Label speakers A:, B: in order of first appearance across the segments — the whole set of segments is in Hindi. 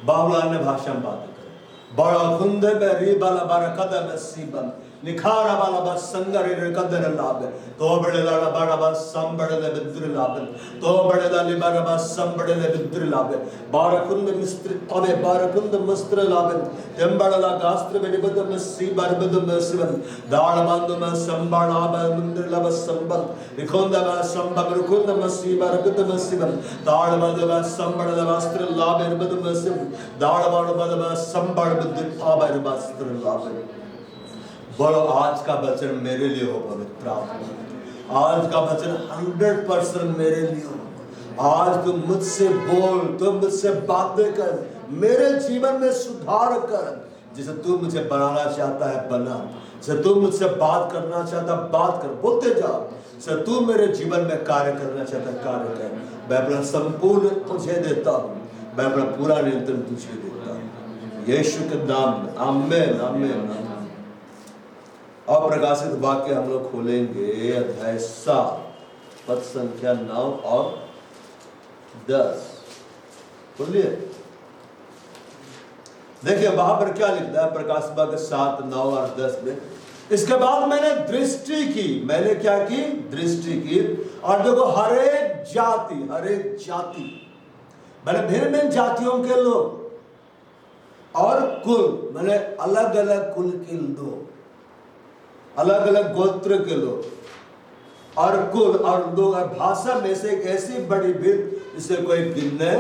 A: बाबुलाल ने भाषा में बातें करें बड़ा खुंदे में रीबाला बारा कदम में सीबन निखारा बाला बस संगर कदर लाभ तो बड़े लाड़ा बाड़ा बस सम बड़े ले बिद्र लाभ तो बड़े लाली बारा बस सम बड़े ले बिद्र लाभ बारकुंद मिस्त्र तबे बारकुंद मिस्त्र लाभ तेंबड़ा ला गास्त्र में निबद में सी बरबद में सिवन दाड़ बांधो में संबाड़ा में मंदिर लब संबल निखोंद में संबल रुकुंद में सी बरबद में सिवन दाड़ बांधो में संबड़ वस्त्र लाभ निबद में सिवन दाड़ बांधो में संबड़ बिद्र आबर वस्त्र लाभ। बोलो आज का वचन मेरे लिए हो पवित्र आत्मा, आज का वचन 100% मेरे लिए हो। आज तुम मुझसे बोल, तुम मुझसे बातें कर, मेरे जीवन में सुधार कर, जिसे तू मुझे बनाना चाहता है बना, जिसे तू मुझसे बात करना चाहता बात कर, बोलते जाओ। जिसे तू मेरे जीवन में कार्य करना चाहता कार्य कर। मैं अपना संपूर्ण तुझे देता हूँ, मैं अपना पूरा नियंत्रण तुझे देता हूँ, यीशु के नाम में आमीन आमीन। और प्रकाशित वाक्य हम लोग खोलेंगे अध्याय 7 पद संख्या 9 और 10 खोलिए। देखिए वहां पर क्या लिखता है प्रकाशित वाक्य 7 9 और 10 में। इसके बाद मैंने दृष्टि की, मैंने क्या की? दृष्टि की। और देखो हर एक जाति मैंने भिन्न भिन्न जातियों के लोग और कुल मैंने अलग अलग कुल के लोग, अलग अलग गोत्र के लोग और कुल और लोग और भाषा में से एक ऐसी बड़ी भीड़ जिसे कोई गिनने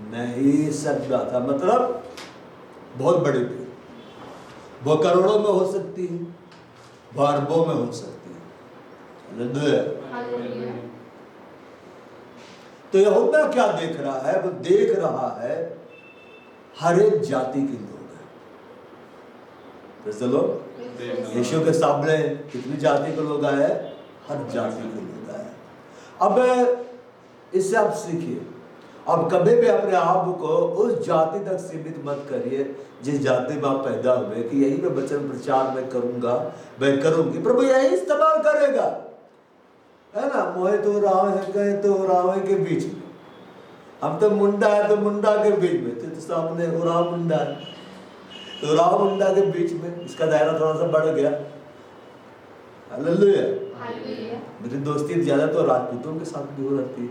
A: नहीं सकता था। मतलब बहुत बड़ी भीड़, वो करोड़ों में हो सकती है, वो अरबों में हो सकती है। तो यूहन्ना क्या देख रहा है? वो देख रहा है हर एक जाति के लोग हैं। चलो यीशु के सामने कितनी जाति के लोग आए? हर जाति के लोग आए। अब इससे आप सीखिए, अब कभी भी अपने आप को उस जाति तक सीमित मत करिए जिस जाति में आप पैदा हुए कि यही मैं वचन प्रचार में करूंगा, मैं करूंगी, प्रभु यही इस्तेमाल करेगा, है ना। मोहे तो राव है कहे तो राव के बीच में, हम तो मुंडा है तो मुंडा के बीच में, तो सामने उराव मुंडा है तो राव मुंडा के बीच में, इसका दायरा थोड़ा सा बढ़ गया। हालेलुया। मेरी दोस्ती ज्यादा तो राजपूतों के साथ भी हो रहती है।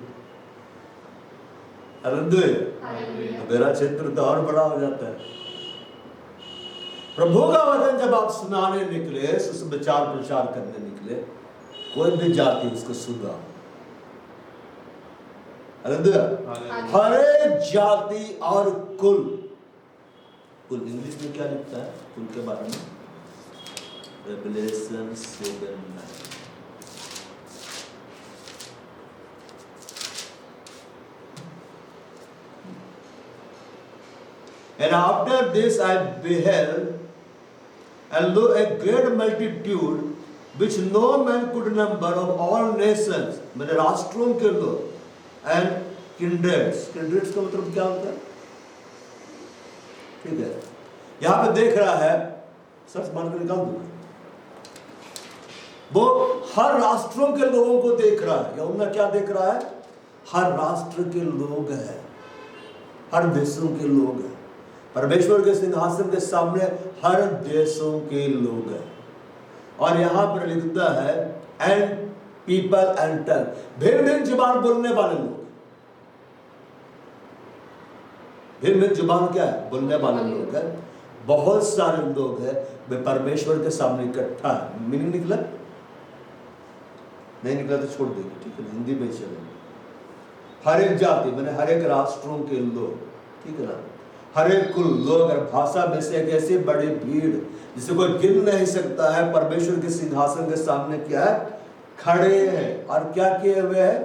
A: हालेलुया। मेरा क्षेत्र तो और बड़ा हो जाता है। प्रभु का वचन जब आप सुनाने निकले, सुसमाचार प्रचार करने निकले, कोई भी जाति उसको सुना। हालेलुया। हर एक जाति और कुल इंग्लिश में क्या लिखता है कुल के बारे में? Revelation 7:9। And after this I beheld, and lo, a great multitude which no man could number, of all nations, मेरे राष्ट्रों के लोग, and kindreds का मतलब क्या होता है? ठीक है, यहां पे देख रहा है, सर्च मान कर निकाल दूंगा, वो हर राष्ट्रों के लोगों को देख रहा है। यूहन्ना क्या देख रहा है? हर राष्ट्र के लोग हैं, हर देशों के लोग हैं। परमेश्वर के सिंहासन के सामने हर देशों के लोग हैं। और यहां पर लिखता है एंड पीपल एंड टंग, भिन्न भिन्न जुबान बोलने वाले लोग। भिन्न भिन्न जुबान क्या है? बोलने वाले लोग हैं। बहुत सारे लोग हैं, वे परमेश्वर के सामने इकट्ठा है। मीनिंग निकला? नहीं निकला तो छोड़ देंगे, ठीक है, हिंदी में चलेंगे। हर एक जाति मैंने हर एक राष्ट्रों के लोग, ठीक है ना, हर एक कुल लोग और भाषा में से एक ऐसी बड़ी भीड़ जिसे कोई गिन नहीं सकता है, परमेश्वर के सिंहासन के सामने क्या है? खड़े हैं। और क्या किए हुए हैं?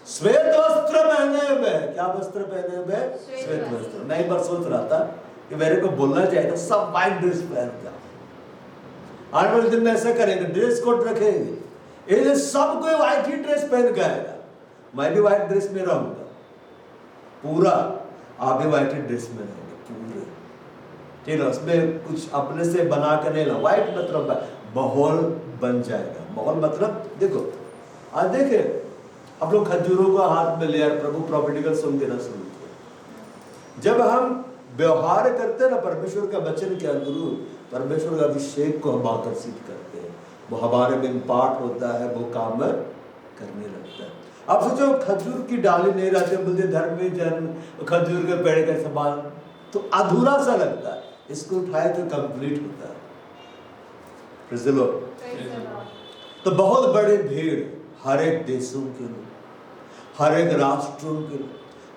A: श्वेत वस्त्र पहने हुए हैं। क्या वस्त्र पहने हुए? श्वेत वस्त्र। मैं एक बार सोच रहा था कि मेरे को बोलना चाहिए था सब व्हाइट ड्रेस पहन कर। आने वाले दिन में ऐसा करेंगे, ड्रेस कोड रखेंगे, ये सब कोई व्हाइट ही ड्रेस पहन के आएगा। मैं भी व्हाइट ड्रेस में रहूंगा पूरा, आप भी व्हाइट ड्रेस में रहेंगे पूरे, ठीक है। उसमें कुछ अपने से बना कर नहीं ला। व्हाइट मतलब माहौल बन जाएगा। माहौल मतलब देखो, आज देखे आप लोग खजूरों को हाथ में ले, प्रभु प्रॉफिटिकल सुन देना शुरू किया। जब हम व्यवहार करते हैं ना परमेश्वर का वचन के अनुरूप, परमेश्वर का अभिषेक को हम आकर्षित करते हैं, वो हमारे में इम्पार्ट होता है, वो काम करने लगता है। अब सोचो खजूर की डाली नहीं रहते, बोलते धर्म में जन्म खजूर के पेड़ के समान, तो अधूरा सा लगता है, इसको उठाए तो कंप्लीट होता है। तो बहुत बड़ी भीड़, हर एक देशों के लोग, हर एक राष्ट्रों के लोग,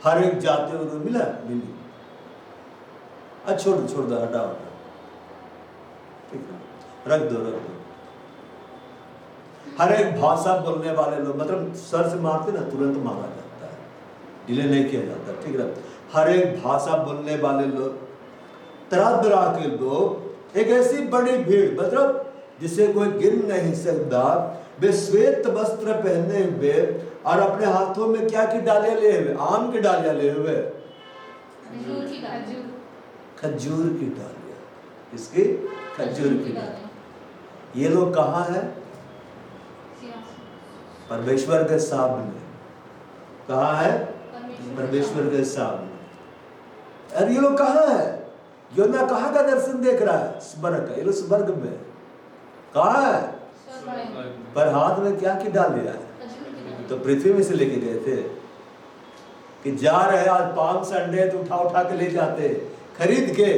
A: हर एक जातियों को मिला मिली। छोड़ दो हटा, ठीक है, रख दो। हर एक भाषा बोलने वाले लोग, मतलब सर से मारते ना तुरंत मारा जाता है, डिले नहीं किया जाता, ठीक है। हर एक भाषा बोलने वाले लोग, तरह तरह के लोग, एक ऐसी बड़ी भीड़, मतलब जिसे कोई गिन नहीं सकता। वे श्वेत वस्त्र पहने हुए और अपने हाथों में क्या की डालियां लिए हुए? आम की डालियां लिए हुए, खजूर की डालियां। इसकी खजूर की डालियां। ये लोग कहाँ है? परमेश्वर के सामने। कहाँ है? परमेश्वर के सामने। अरे ये लोग कहाँ है? योना कहाँ का दर्शन देख रहा है? स्वर्ग का। ये लोग स्वर्ग में कहाँ है? पर हाथ में क्या की डाल दिया है? तो पृथ्वी में से लेके गए थे कि जा रहे आज पाम संडे तो उठा के ले जाते खरीद के।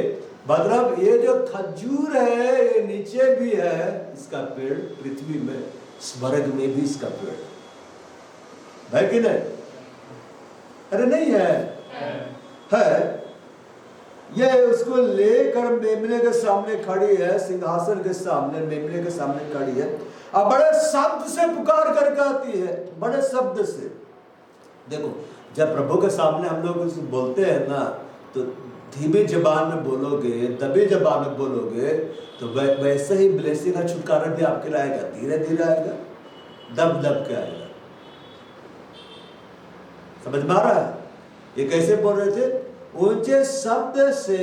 A: मतलब ये जो खजूर है ये नीचे भी है, इसका पेड़ पृथ्वी में, स्वर्ग में भी इसका पेड़ है कि नहीं? अरे नहीं है। ये उसको लेकर मेमने के सामने खड़ी है, सिंहासन के सामने, मेमने के सामने खड़ी है, और बड़े शब्द से पुकार करके आती है, बड़े शब्द से। देखो जब प्रभु के सामने हम लोग उसको बोलते हैं ना, तो धीमे जबान में बोलोगे, दबे जबान में बोलोगे, तो वैसे ही ब्लेसिंग का छुटकारा भी आपके लिए आएगा, धीरे धीरे आएगा, दब दब के आएगा। समझ में आ रहा है? ये कैसे बोल रहे थे? ऊंचे शब्द से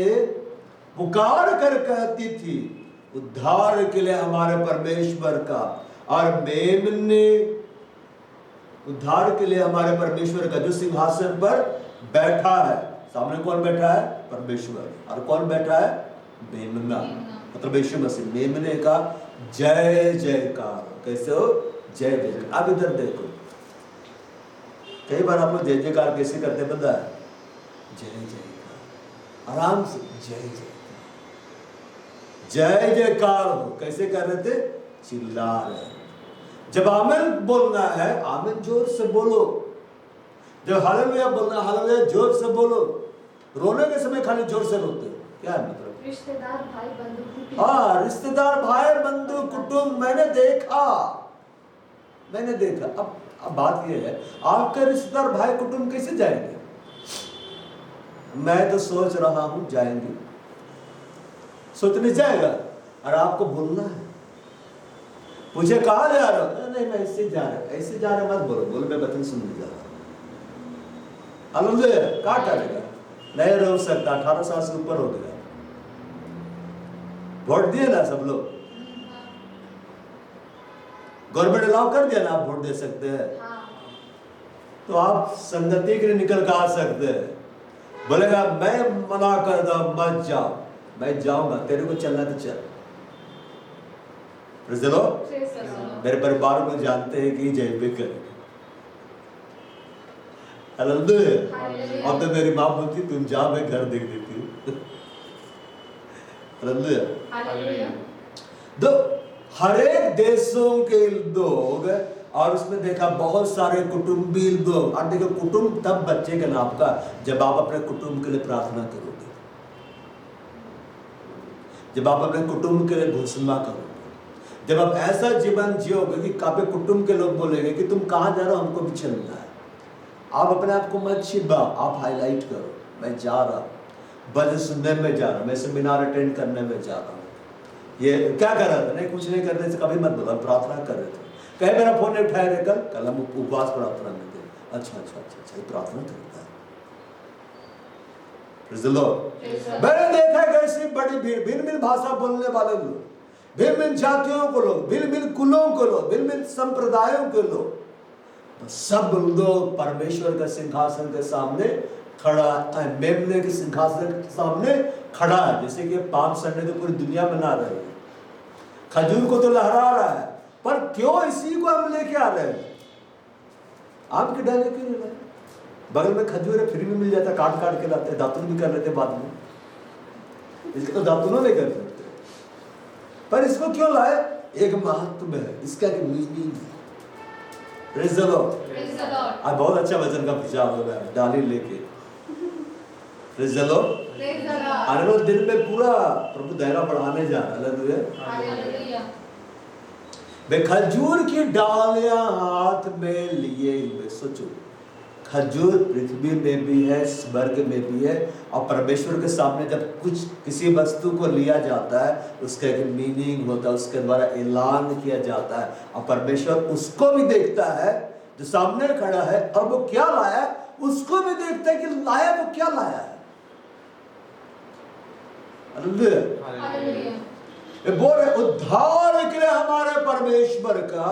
A: पुकार कर कहती थी, उद्धार के लिए हमारे परमेश्वर का, और मेमने उद्धार के लिए हमारे परमेश्वर का, जो सिंहासन पर बैठा है। सामने कौन बैठा है? परमेश्वर। और कौन बैठा है? मेमना, मतलब यीशु मसीह। मेमने का जय जयकार। कैसे हो? जय जयकार। अब इधर देखो, कई बार आप लोग जय जयकार कैसे करते पता है? जय जयकार, आराम से जय जयकार, जय जयकार हो। कैसे कर रहे थे? चिल्ला रहे। जब आमीन बोलना है, आमीन जोर से बोलो। जब हालेलुया बोलना, हालेलुया जोर से बोलो। रोने के समय खाली जोर से रोते हो, क्या है मतलब?
B: रिश्तेदार भाई बंधु कुटुंब।
A: हाँ, रिश्तेदार भाई बंधु कुटुंब मैंने देखा। अब बात यह है, आपके रिश्तेदार भाई कुटुंब कैसे जाएंगे? मैं तो सोच रहा हूं जाएंगे, सोचने जाएगा, और आपको बोलना है। पूछे कहाँ जा रहे हो? नहीं मैं ऐसे जा रहा, ऐसे जा रहा मत बोलो, बोलो मैं वचन सुनने जा रहा। हालेलुया। क्या करेगा? नहीं रह सकता, 18 साल से ऊपर हो गया। वोट दिए ना सब लोग, गवर्नमेंट अलाउ कर दिया ना, आप वोट दे सकते हैं। तो आप संगति के लिए निकल कर आ सकते हैं। बोलेगा मैं मना कर दो, मत जाओ। मैं जाऊंगा, तेरे को चलना तो चल। मेरे परिवार को जानते हैं कि जय भी करेंगे। हालेलुया। अब तो मेरी माँ बोलती तुम जा, मैं घर देख देती हूँ। हालेलुया। दो हर एक देशों के लोग, और उसमें देखा बहुत सारे कुटुंबी लोग। और देखो कुटुंब तब बच्चे का नाम का जब आप अपने कुटुंब के लिए प्रार्थना करोगे, जब आप अपने कुटुंब के लिए घोषणा करोगे, जब आप ऐसा जीवन जियोगे कि काफी कुटुंब के लोग बोलेंगे कि तुम कहाँ जा रहे हो, हमको भी चलना है। आप अपने आप को मत छिपा, आप हाईलाइट करो, मैं जा रहा, भजन सुनने में जा रहा, मैं सेमिनार अटेंड करने में जा रहा हूँ। ये क्या कर रहा था? नहीं कुछ नहीं करने से कभी मत बोला, प्रार्थना कर रहे थे। कहे मेरा फोन नहीं उठाया रे, कल हम उपवास प्रार्थना में थे। अच्छा, प्रार्थना करता है। मैंने देखा कैसी बड़ी भीड़, भिन्न भिन्न भाषा बोलने वाले लोग, भिन्न भिन्न जातियों को लोग, भिन्न भिन्न कुलों को लोग, भिन्न भिन्न संप्रदायों के लोग, सब लोग परमेश्वर के सिंहासन के सामने खड़ा है, मेमने के सिंहासन के सामने खड़ा है, जैसे कि पाम संडे तो पूरी दुनिया मना रही है। खजूर को तो लहरा रहा है, पर क्यों इसी को हम लेके आ रहे हैं? आम के डाले क्यों नहीं लाए? बगल में खजूर है, फ्री में मिल जाता, काट काट के लाते, दातुन भी कर लेते बाद में, इसके तो दातुनों नहीं कर सकते, पर इसको क्यों लाए? एक महत्व है इसका, कि मीनिंग है। Praise the Lord. आज बहुत अच्छा वचन का प्रचार हो रहा है, डाली लेके। Praise the Lord. आने वाले दिन में पूरा प्रभु दायरा बढ़ाने जा रहा है। हालेलुया। वे खजूर की डालियां हाथ में लिए हुए, सोचो, खजूर पृथ्वी में भी है, स्वर्ग में भी है, और परमेश्वर के सामने जब कुछ किसी वस्तु को लिया जाता है, उसका एक मीनिंग होता है, उसके द्वारा ऐलान किया जाता है, और परमेश्वर उसको भी देखता है जो सामने खड़ा है, और वो क्या लाया उसको भी देखता है कि लाया वो क्या लाया है। बोल रहे उद्धार के लिए हमारे परमेश्वर का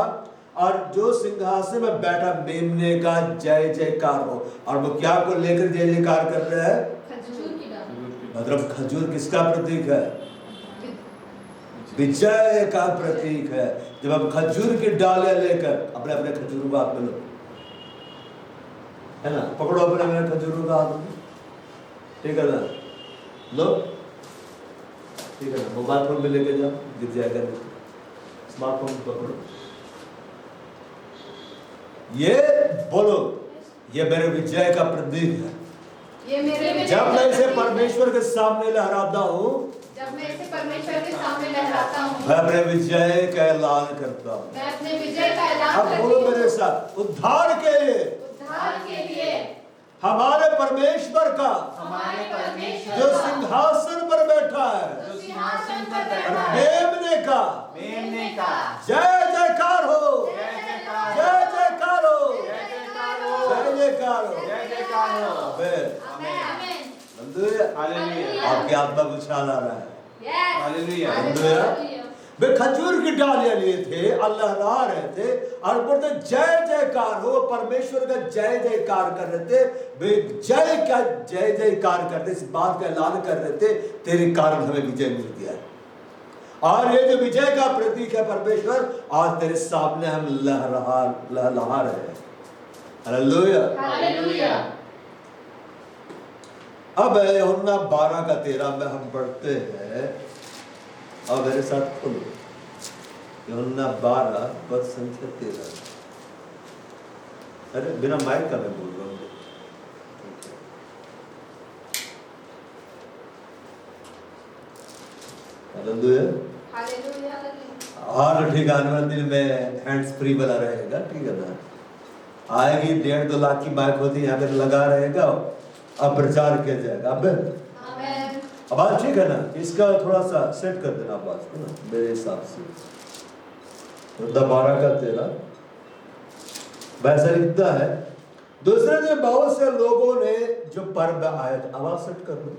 A: और जो सिंहासन में बैठा मेमने का जय जयकार हो। और वो क्या को लेकर जय जयकार कर रहे हैं?
B: खजूर की डाली।
A: मतलब खजूर किसका प्रतीक है? विजय का प्रतीक है। जब हम खजूर की डालियां लेकर अपने अपने खजूरों का हाथ में लो, है ना, पकड़ो अपने अपने खजूरों का हाथ में, ठीक है ना, लो, ठीक है ना, मोबाइल फोन में लेके जाओ, गिर जाएगा, स्मार्टफोन पकड़ो, ये बोलो ये मेरे विजय का प्रतीक है।
B: ये मेरे
A: जब मैं इसे परमेश्वर के सामने लहराता हूँ,
B: जब मैं इसे परमेश्वर के सामने लहराता हूँ,
A: मैं अपने विजय का ऐलान करता हूँ।
B: मैं अपने विजय का ऐलान
A: अब बोलो मेरे साथ, उद्धार के लिए,
B: उद्धार के लिए
A: हमारे परमेश्वर का,
B: हमारे परमेश्वर
A: जो
B: का,
A: सिंहासन पर बैठा है,
B: जो सिंहासन पर
A: और
B: बैठा है,
A: मेमने का जय जयकार हो, जय जयकार हो, जय जयकार हो।
B: आमीन।
A: हालेलुया। आपकी आत्मा को उछाल आ रहा है।
B: यस।
A: हालेलुया।
B: हालेलुया।
A: वे खजूर की डालियां लिए थे, अल्लाह ला रहे थे और बोलते जय जयकार हो, परमेश्वर का जय जयकार कर रहे थे। वे जय का जय जयकार करते, इस बात का ऐलान कर रहे थे, तेरे कारण हमें विजय मिल गया है। और ये जो विजय का प्रतीक है परमेश्वर, आज तेरे सामने हम लहरा रहे हैं। हालेलुया।
B: हालेलुया।
A: अब यूहन्ना 12:13 में हम पढ़ते हैं, और मेरे साथ खोलो यूहन्ना 12 पद संख्या 13। अरे बिना माइक का मैं बोल रहा हूँ। हालेलुया। और ठीक आने वाले दिन में हैंड्स फ्री वाला रहेगा, ठीक है ना, आएगी 1.5-2 लाख की माइक होती है, यहाँ पे लगा रहेगा, अब प्रचार किया जाएगा। अब आवाज ठीक है ना, इसका थोड़ा सा सेट कर देना आवाज को ना, मेरे हिसाब से 12:13 वैसा लिखता है, दूसरे दिन बहुत से लोगों ने जो पर्व में आए थे, आवाज सेट कर दो,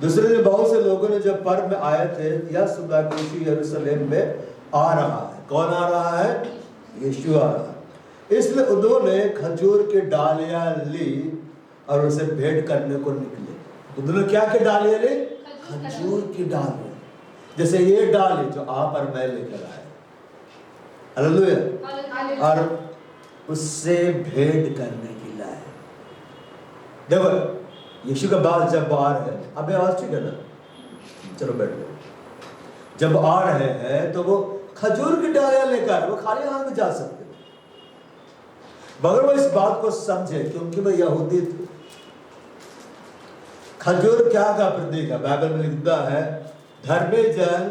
A: दूसरे दिन बहुत से लोगों ने जब पर्व में आए थे, यह सुना कि यीशु यरूशलेम में आ रहा है। कौन आ रहा है? यीशु आ रहा है। इसलिए उन्होंने खजूर की डालियां ली और उसे भेंट करने को निकले। उन्होंने क्या की डालियां ली? खजूर की डालियां, जैसे ये डाली जो आप और मैं लेकर आए, हालेलुया, और उससे भेंट करने की लाए। देखो यीशु का बाल जब बाहर है, अबे आवाज ठीक है ना, चलो बैठ जाओ, जब आ रहे हैं तो वो खजूर की डालियां लेकर, वो खाली हाथ में जा सकते, मगर वो इस बात को समझे क्योंकि वो यहूदी थे। खजूर क्या का प्रतीक है? बाइबल में लिखता है, धर्मी जन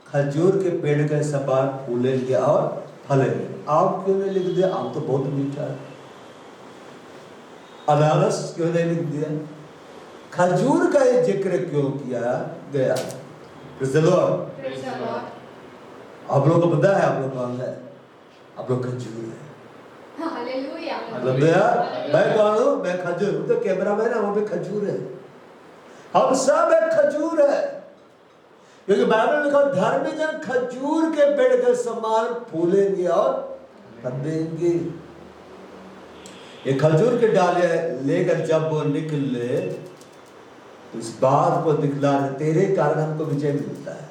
A: खजूर के पेड़ के समान फूलेंगे और फलेंगे। आम क्यों नहीं लिख दिया? आम तो बहुत मीठा है। अनारस क्यों नहीं लिख दिया? खजूर का ये जिक्र क्यों किया गया? Praise the Lord. आप लोगों को पता है आप लोग कौन है? आप लोग खजूर है।
B: हालेलुया।
A: हालेलुया। मैं कौन हूँ? मैं खजूर हूँ। तो कैमरा मैन है, वहाँ पे खजूर है। हम सब एक खजूर है, क्योंकि बाइबल में लिखा धर्मी जन खजूर के पेड़ के समान फूलेंगे और बंधेंगे। ये खजूर के डाले लेकर जब वो निकले, इस बात को दिखला रहे, तेरे कारण हमको विजय मिलता है।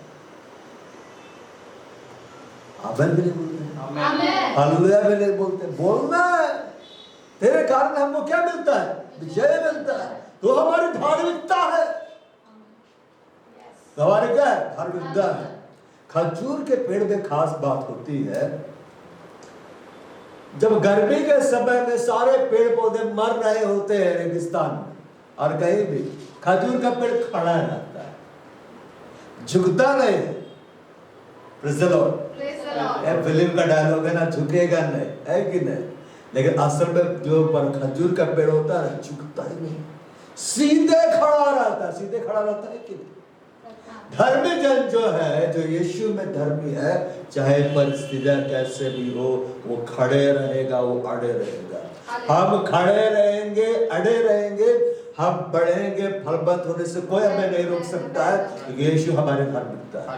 A: आमेन भी नहीं बोलते, हालेलुया भी नहीं बोलते। बोलना है, तेरे कारण हमको क्या मिलता है? विजय मिलता है। तो हमारी धार्मिकता है, तो हमारी क्या है? धार्मिकता है। खजूर के पेड़ में खास बात होती है, जब गर्मी के समय में सारे पेड़ पौधे मर रहे होते हैं रेगिस्तान में और कहीं भी, खजूर का पेड़ खड़ा रहता है, झुकता नहीं है। Praise the Lord. फिल्म का डायलॉग है ना, झुकेगा नहीं, है कि नहीं? लेकिन असल में जो पर खजूर का पेड़ होता है, झुकता ही नहीं, सीधे खड़ा रहता है। सीधे खड़ा रहता है कि नहीं? धर्मी जन जो है, जो यीशु में धर्मी है, चाहे परिस्थितियां कैसे भी हो, वो खड़े रहेगा, वो अड़े रहेगा। हम खड़े रहेंगे, अड़े रहेंगे, हम बढ़ेंगे। फलवत होने से कोई हमें नहीं रोक सकता है, क्योंकि यीशु हमारे धार्मिकता है।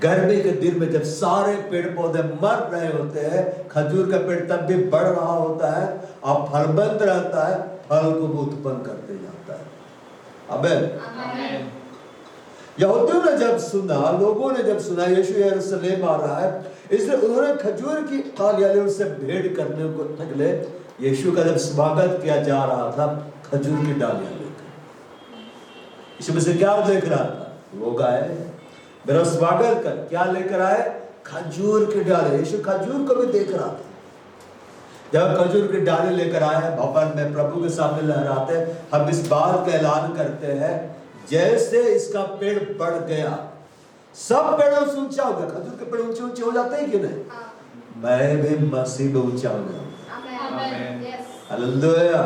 A: गर्मी के दिन में जब सारे पेड़ पौधे मर रहे होते हैं, खजूर का पेड़ तब भी बढ़ रहा होता है और फलवंत रहता है, फल को भी उत्पन्न करते जाता है। आमीन। यहूदियों ने जब सुना, लोगों ने जब सुना यीशु यरूशलेम आ रहा है, इसलिए उन्होंने खजूर की डालियों से भेंट करने को निकले। यीशु का जब स्वागत किया जा रहा था खजूर की डालियां लेकर, इसमें से क्या देख रहा था? लोग आए मेरा स्वागत कर, क्या लेकर आए? खजूर की डाली। यीशु खजूर को भी देख रहा था। जब खजूर की डाली लेकर आए भवन में प्रभु के सामने लहराते, हम इस बात का ऐलान करते हैं, जैसे इसका पेड़ बढ़ गया, सब पेड़ों से ऊंचा हो गया। खजूर के पेड़ ऊंचे ऊंचे हो जाते हैं कि नहीं? मैं भी मसीह में ऊंचा हो जाऊंगा। हालेलुया।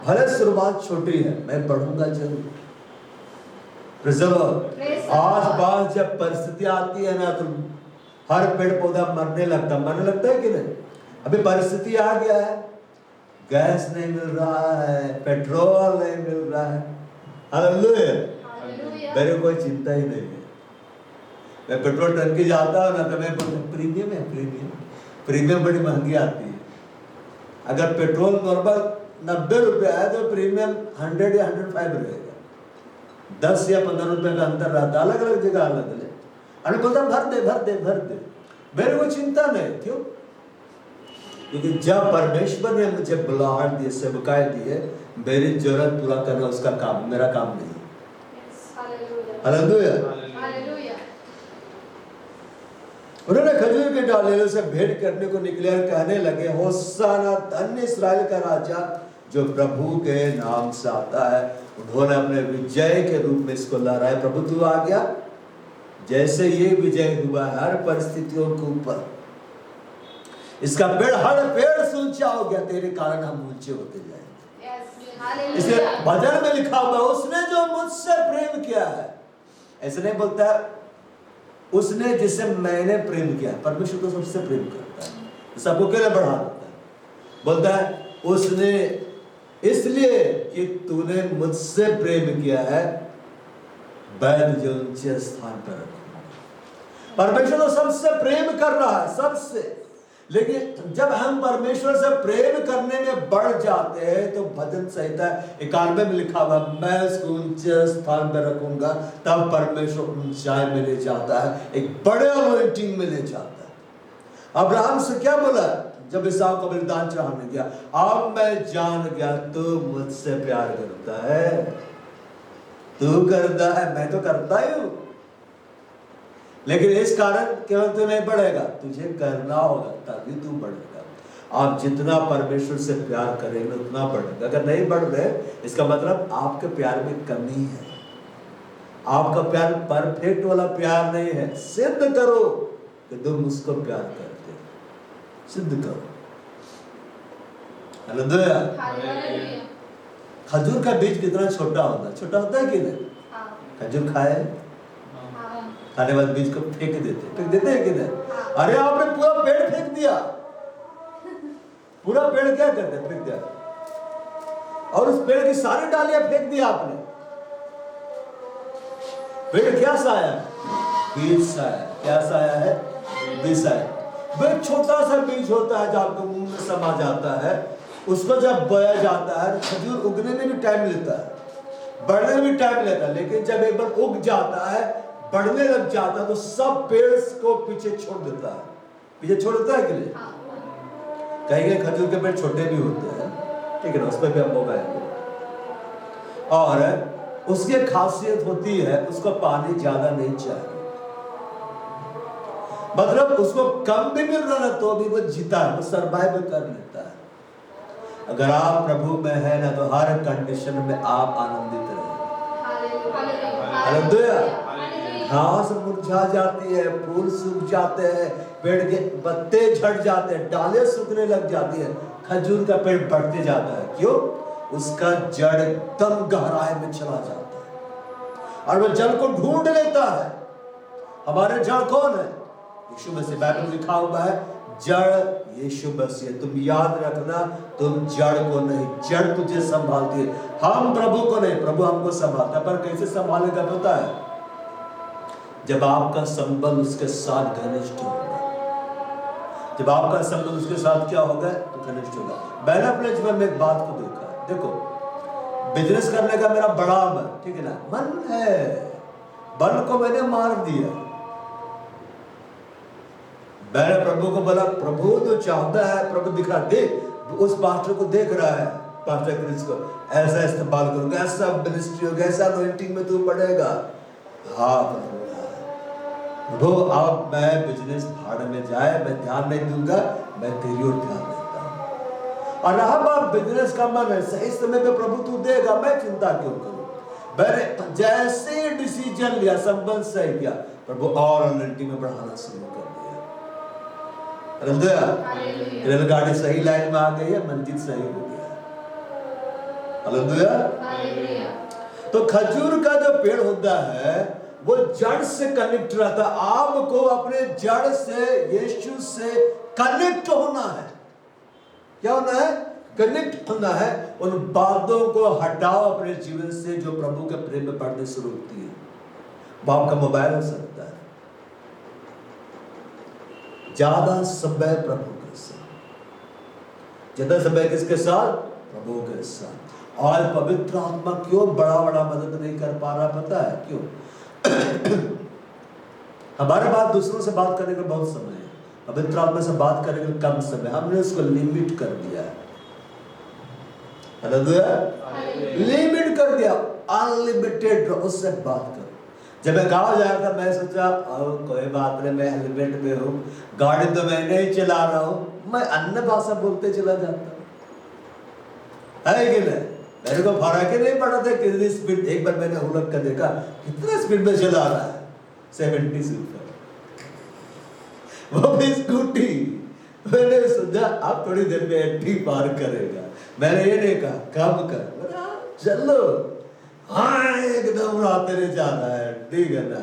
A: भले शुरुआत छोटी है, मैं बढ़ूंगा जरूर। आज पास जब परिस्थिति आती है ना, तो हर पेड़ पौधा मरने लगता है कि नहीं? अभी परिस्थिति आ गया है, गैस नहीं मिल रहा है, पेट्रोल नहीं मिल रहा है। हालेलुया। मेरे कोई चिंता ही नहीं है। मैं पेट्रोल टंकी जाता हूँ ना, तो मैं प्रीमियम है, प्रीमियम बड़ी महंगी आती है। अगर पेट्रोल नॉर्मल 90 रुपया है, तो प्रीमियम 100 या 105 रहेगा। 10 या 15 रुपए का अंतर रहता है, अलग अलग जगह अलग अलग। अरे बोलता भर दे। मेरे को चिंता नहीं। क्यों? क्योंकि जब परमेश्वर ने मुझे बुलाहट दी, सेवकाई दी है, मेरी जरूरत पूरा करना उसका काम, मेरा काम नहीं है। हालेलुया। उन्होंने खजूर के डालियों से भेंट करने को निकले और कहने लगे, होशाना, धन्य इस्राएल का राजा जो प्रभु के नाम से आता है। उन्होंने अपने विजय के रूप में इसको लहराया। प्रभु तू आ गया। जैसे ये विजय हुआ हर परिस्थितियों के ऊपर, इसका पेड़ हर पेड़ से ऊंचा हो गया, तेरे कारण हम ऊंचे होते जाएंगे। इसलिए भजन में लिखा हुआ, उसने जो मुझसे प्रेम किया है। ऐसे नहीं बोलता है उसने जिसे मैंने प्रेम किया। परमेश्वर तो सबसे प्रेम करता है, सबको केवल बढ़ा देता है। बोलता है उसने, इसलिए कि तूने मुझसे प्रेम किया है, मैं तुझे ऊंचे स्थान पर रखूंगा। परमेश्वर तो सबसे प्रेम कर रहा है, सबसे। लेकिन जब हम परमेश्वर से प्रेम करने में बढ़ जाते हैं, तो भजन संहिता 91 में लिखा हुआ, मैं उसको ऊंचे स्थान पर रखूंगा। तब परमेश्वर ऊंचाई में ले जाता है, एक बड़े अनॉइंटिंग में ले जाता है। अब्राहम से क्या बोला जब इसहाक को बलिदान चढ़ाने गया? अब मैं जान गया तू मुझसे प्यार करता है। तू करता है, मैं तो करता ही हूं, लेकिन इस कारण केवल तू नहीं बढ़ेगा, तुझे करना होगा, तभी तू बढ़ेगा। आप जितना परमेश्वर से प्यार करेंगे उतना बढ़ेगा। अगर नहीं बढ़ रहे, इसका मतलब आपके प्यार में कमी है। आपका प्यार परफेक्ट वाला प्यार नहीं है। सिद्ध करो कि तुम उसको प्यार करते हो, सिद्ध करो। हालेलुया। खजूर का बीज कितना छोटा होता है, छोटा होता है कि नहीं? खजूर खाए, खाने वाले बीज को फेंक देते हैं कि नहीं? अरे आपने पूरा पेड़ फेंक दिया। पूरा पेड़ क्या करते हैं? फेंक दिया। और उस पेड़ की सारी डालियां फेंक दिया आपने। पेड़ क्या साया? बीज साया। क्या साया है? बीज साया। वह छोटा सा बीज होता है जो आपके मुंह में समा जाता है, उसको जब बोया जाता है, खजूर उगने में भी टाइम लेता है, बढ़ने में भी टाइम लेता है, लेकिन जब एक बार उग जाता है, बढ़ने लग जाता है, तो सब पेड़ को पीछे छोड़ देता है। पीछे छोड़ देता है कि नहीं? कहीं खजूर के पेड़ छोटे भी होते हैं, ठीक है ना, उस पर भी हम उगाएंगे। और उसकी खासियत होती है, उसको पानी ज्यादा नहीं चाहिए, मतलब उसको कम भी मिल रहा है तो भी वो जीता है, वो सर्वाइव कर लेता है। अगर आप प्रभु में है ना, तो हर कंडीशन में आप आनंदित रहेंगे। हालेलुया। घास मुरझा जाती है, फूल सूख जाते हैं, पेड़ के पत्ते झड़ जाते हैं, डालें सूखने लग जाती है, खजूर का पेड़ बढ़ते जाता है। क्यों? उसका जड़ एकदम गहराई में चला जाता है और वह जल को ढूंढ लेता है। हमारे जड़ कौन है? यीशु मसीह। बाइबल में लिखा हुआ है, जड़ यीशु मसीह। तुम याद रखना, तुम जड़ को नहीं, जड़ तुझे संभालती है, हम प्रभु को नहीं, प्रभु हमको संभालता है। पर कैसे संभालेगा पता है? जब आपका संबंध उसके साथ घनिष्ठ होगा, जब आपका संबंध उसके साथ क्या होगा? तो घनिष्ठ होगा। मैंने अपने जीवन में एक बात को देखा, देखो, बिजनेस करने का मेरा बड़ा मन, ठीक है ना, मन है, बल को मैंने मार दिया। मैंने प्रभु को बोला, प्रभु तो चाहता है, प्रभु दिखा दे, उस पास्टर को देख रहा है, पास्टर क्रिस को, ऐसा इस्तेमाल करूंगा, ऐसा मिनिस्ट्री होगा, ऐसा अनॉइंटिंग में तू बढ़ेगा। हाँ प्रभु, अब मैं बिजनेस भाड़ में जाए, मैं ध्यान नहीं दूंगा, मैं तेरी ओर ध्यान देता हूं। और अब आप बिजनेस का मन है, सही समय पे प्रभु तू देगा, मैं चिंता क्यों करूं? मैंने जैसे डिसीजन लिया, संबंध सही किया, प्रभु और अनॉइंटिंग में बढ़ाना शुरू कर दिया। रेलगाड़ी सही लाइन में आ गई है, मंजिल सही हो गया। हालेलुया। तो खजूर का जो पेड़ होता है, वो जड़ से कनेक्ट रहता है। आपको अपने जड़ से, यीशु से कनेक्ट होना है। क्या होना है? कनेक्ट होना है। उन बातों को हटाओ अपने जीवन से जो प्रभु के प्रेम में बढ़ने शुरू होती है। वो आपका मोबाइल हो सकता है, ज्यादा समय प्रभु के साथ, ज्यादा समय किसके साथ? प्रभु के साथ। और पवित्र आत्मा क्यों बड़ा बड़ा मदद नहीं कर पा रहा पता है क्यों? हमारे पास दूसरों से बात करने का बहुत समय है, पवित्र आत्मा से बात करने का कम समय, हमने उसको लिमिट कर दिया है। लिमिट कर दिया, अनलिमिटेड उससे बात करो। जब मैं गाँव जा रहा था, मैं सोचा कोई बात नहीं, मैं हेलमेट में हूँ, गाड़ी तो मैं नहीं चला रहा हूँ, मैं अन्य भाषा बोलते चला जाता है कि नहीं? मेरे को फर्क ही नहीं पड़ा था कितनी स्पीड। एक बार मैंने उलट कर देखा, कितना स्पीड में चला रहा है, 70 से ऊपर, वो भी स्कूटी। मैंने सोचा अब थोड़ी देर में 80 पार करेगा। मैंने ये नहीं कहा कब कर, चलो, हाँ एकदम रात में जा रहा है, ठीक है ना?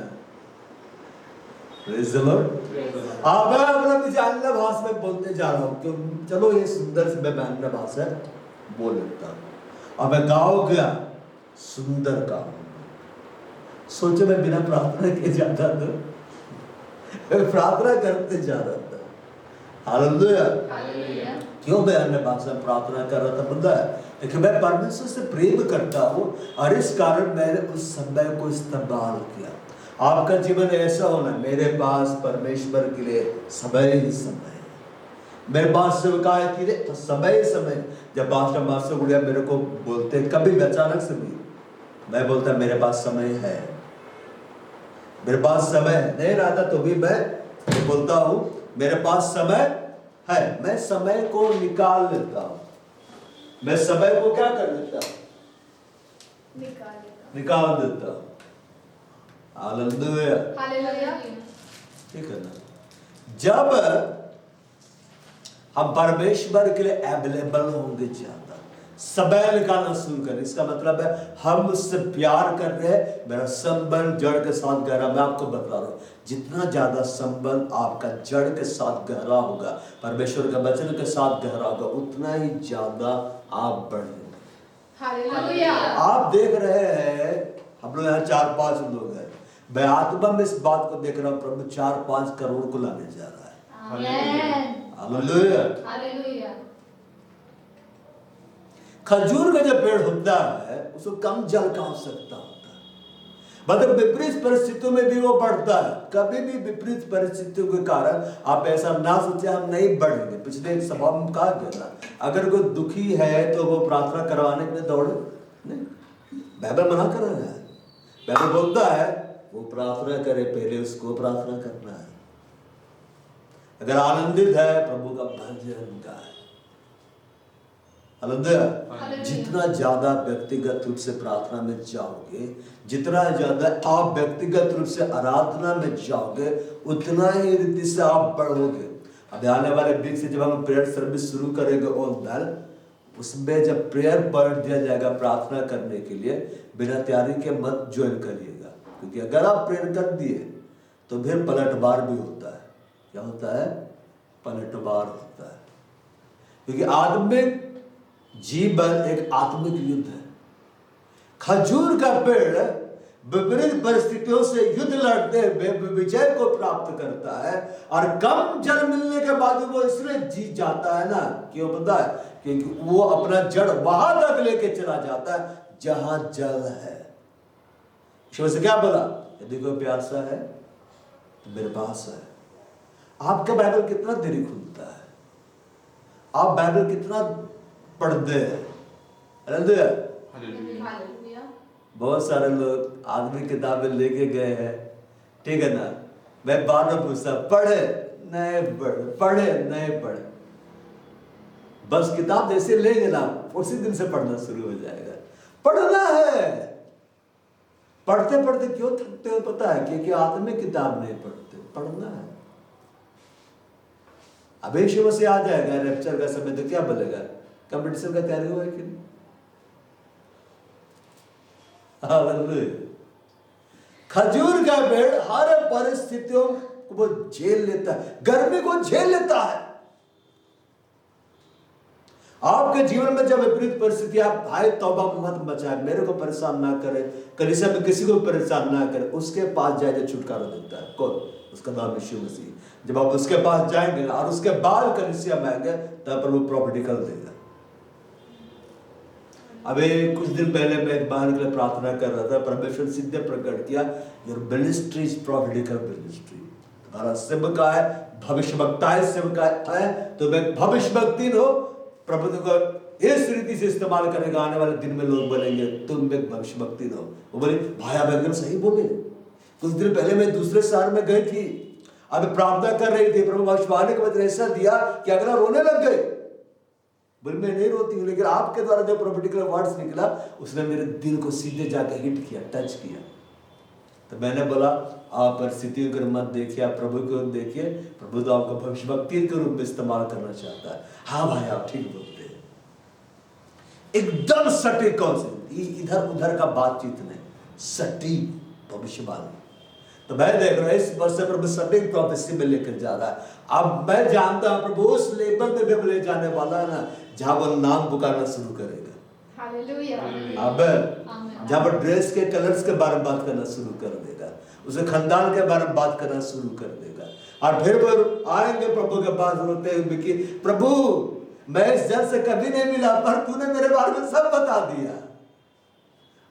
A: Praise the Lord। अब मैं अपना पीछे अन्य भाषा में बोलते जा रहा हूँ, क्यों? चलो ये सुंदर से मैं अन्य भाषा बोल लेता हूँ। अब मैं गाँव गया, सुंदर गाँव, सोचो मैं बिना प्रार्थना के जाता था, मैं प्रार्थना करते जा रहा था। हालेलुया। क्यों मैं अन्य भाषा में प्रार्थना कर रहा था पता है? लेकिन मैं परमेश्वर से प्रेम करता हूँ और इस कारण मैंने उस समय को इस्तेमाल किया। आपका जीवन ऐसा होना, मेरे पास परमेश्वर के लिए समय ही समय है, मेरे पास सेवकाई के लिए तो समय समय। जब मास्टर गुड़िया मेरे को बोलते, कभी भी अचानक से भी, मैं बोलता मेरे पास समय है, मेरे पास समय है, नहीं रहता तो भी मैं बोलता हूँ मेरे पास समय है। मैं समय को निकाल लेता हूँ, मैं समय को क्या कर लेता हूँ? निकाल देता हूँ। हालेलुया। ठीक है ना? जब हम परमेश्वर के लिए अवेलेबल होंगे, ज्यादा समय निकालना शुरू करें, इसका मतलब है हम उससे प्यार कर रहे हैं, मेरा संबंध जड़ के साथ गहरा। मैं आपको बता रहा हूं, जितना ज्यादा संबंध आपका जड़ के साथ गहरा होगा, परमेश्वर के वचन के साथ गहरा होगा, उतना ही ज्यादा आप बढ़ेंगे।
B: हालेलुया।
A: आप देख रहे हैं, हम लोग यहाँ 4-5 लोग हैं, मैं आत्मा में इस बात को देख रहा हूँ, प्रभु 4-5 करोड़ को लाने जा रहा है।
B: Amen.
A: हालेलुया।
B: Hallelujah.
A: खजूर का जो पेड़ होता है उसको कम जल का आवश्यकता होता है, मतलब विपरीत परिस्थितियों में भी वो बढ़ता है। कभी भी विपरीत परिस्थितियों के कारण आप ऐसा ना सोचे हम नहीं बढ़ेंगे। पिछले एक सभा में कहा गया था, अगर कोई दुखी है तो वो प्रार्थना करवाने के लिए दौड़े नहीं। बाइबल मना कर रहा है, बाइबल बोलता है वो प्रार्थना करे, पहले उसको प्रार्थना करना है। अगर आनंदित है प्रभु का भजन गाए। हालेलुया। जितना ज्यादा व्यक्तिगत रूप से प्रार्थना में जाओगे, जितना ज्यादा आप व्यक्तिगत रूप से आराधना में जाओगे, उतना ही रीति से आप बढ़ोगे। अब आने वाले वीक से जब हम प्रेयर सर्विस शुरू करेंगे ऑनलाइन, उसमें जब प्रेयर पॉइंट दिया जाएगा प्रार्थना करने के लिए, बिना तैयारी के मत ज्वाइन करिएगा, क्योंकि अगर आप प्रेयर कर दिए तो फिर पलटवार भी होता है। क्या होता है? पलटवार होता है, क्योंकि आत्मिक जीवन एक आत्मिक युद्ध है। खजूर का पेड़ विपरीत परिस्थितियों से युद्ध लड़ते हुए विजय को प्राप्त करता है, और कम जल मिलने के बाद वो इसलिए जीत जाता है ना, क्यों पता है? क्योंकि वो अपना जड़ वहां तक लेके चला जाता है जहां जल है। ईश्वर से क्या बोला? यदि कोई प्यासा है तो मेरे पास है। आपका बाइबल कितना देरी खुलता है? आप बाइबल कितना पढ़ते हैं? हालेलुया।
B: Hallelujah.
A: बहुत सारे लोग आदमी किताबें लेके गए हैं, ठीक है ना? मैं बार बार पूछता, पढ़े नहीं पढ़े, पढ़े नहीं पढ़े। बस किताब जैसे लेंगे ना, उसी दिन से पढ़ना शुरू हो जाएगा। पढ़ना है। पढ़ते पढ़ते क्यों थकते हो पता है? क्योंकि आत्मिक किताब नहीं पढ़ते। पढ़ना है। अब यीशु से आ जाएगा रैप्चर का समय, तो क्या बोलेगा? कंपटीशन का तैयारी हुआ है कि नहीं? हालेलुया। खजूर का पेड़ हर परिस्थितियों को वो झेल लेता है, गर्मी को झेल लेता है। आपके जीवन में जब विपरीत परिस्थिति, आप भाई तौबा मत मचाए, मेरे को परेशान ना करे, कलीसिया में किसी को परेशान ना करे, उसके पास जाए जो छुटकारा देता है। कौन? उसका नाम यीशु मसीह। जब आप उसके पास जाएंगे और उसके बाद कलीसिया में आएंगे, तब प्रभु प्रॉपर्टी कर देगा। अबे कुछ दिन पहले मैं एक बहन के लिए प्रार्थना कर रहा था, परमेश्वर सीधे प्रकट किया, योर मिनिस्ट्री इज प्रॉफिटिकल मिनिस्ट्री। तुम्हारा सेवका है, भविष्यवक्ता है, सेवका है, तो मैं भविष्यवक्ता हो, प्रभु को इस रीति से इस्तेमाल करेगा। आने वाले दिन में लोग बोलेंगे तुम एक भविष्यवक्ता हो। वो बोले भाई आप एकदम सही बोले। कुछ दिन पहले मैं दूसरे शहर में गई थी, अब प्रार्थना कर रही थी, प्रभु भविष्यवाणी के बाद ऐसा दिया कि अगला रोने लग गए। बोले मैं नहीं रोती हूँ, लेकिन आपके द्वारा जो प्रॉफिटिकल वर्ड्स निकला उसने मेरे दिल को सीधे जाकर हिट किया, टच किया। तो मैंने बोला आप परिस्थितियों को मत देखिए, आप प्रभु को देखिए। प्रभु तो आपको भविष्यवक्ता के रूप में इस्तेमाल करना चाहता है। हाँ भाई आप ठीक बोलते हैं, एकदम सटीक कॉन्सेप्ट, इधर उधर का बातचीत नहीं, सटीक भविष्यवाणी। तो मैं देख रहा हूं इस वर्ष से प्रभु सटीक प्रोफेसी में लेकर जा रहा है। अब मैं जानता हूं प्रभु उस लेवल पे भी ले जाने वाला है ना, जहां वो नाम पुकारना शुरू करेगा।
B: Hallelujah.
A: अब जहां पर ड्रेस के कलर्स के बारे में बात करना शुरू कर देगा, उसे खानदान के बारे में बात करना शुरू कर देगा, और फिर वो आएंगे प्रभु के पास रोते हुए कि प्रभु मैं इस जन से कभी नहीं मिला, पर तूने मेरे बारे में सब बता दिया।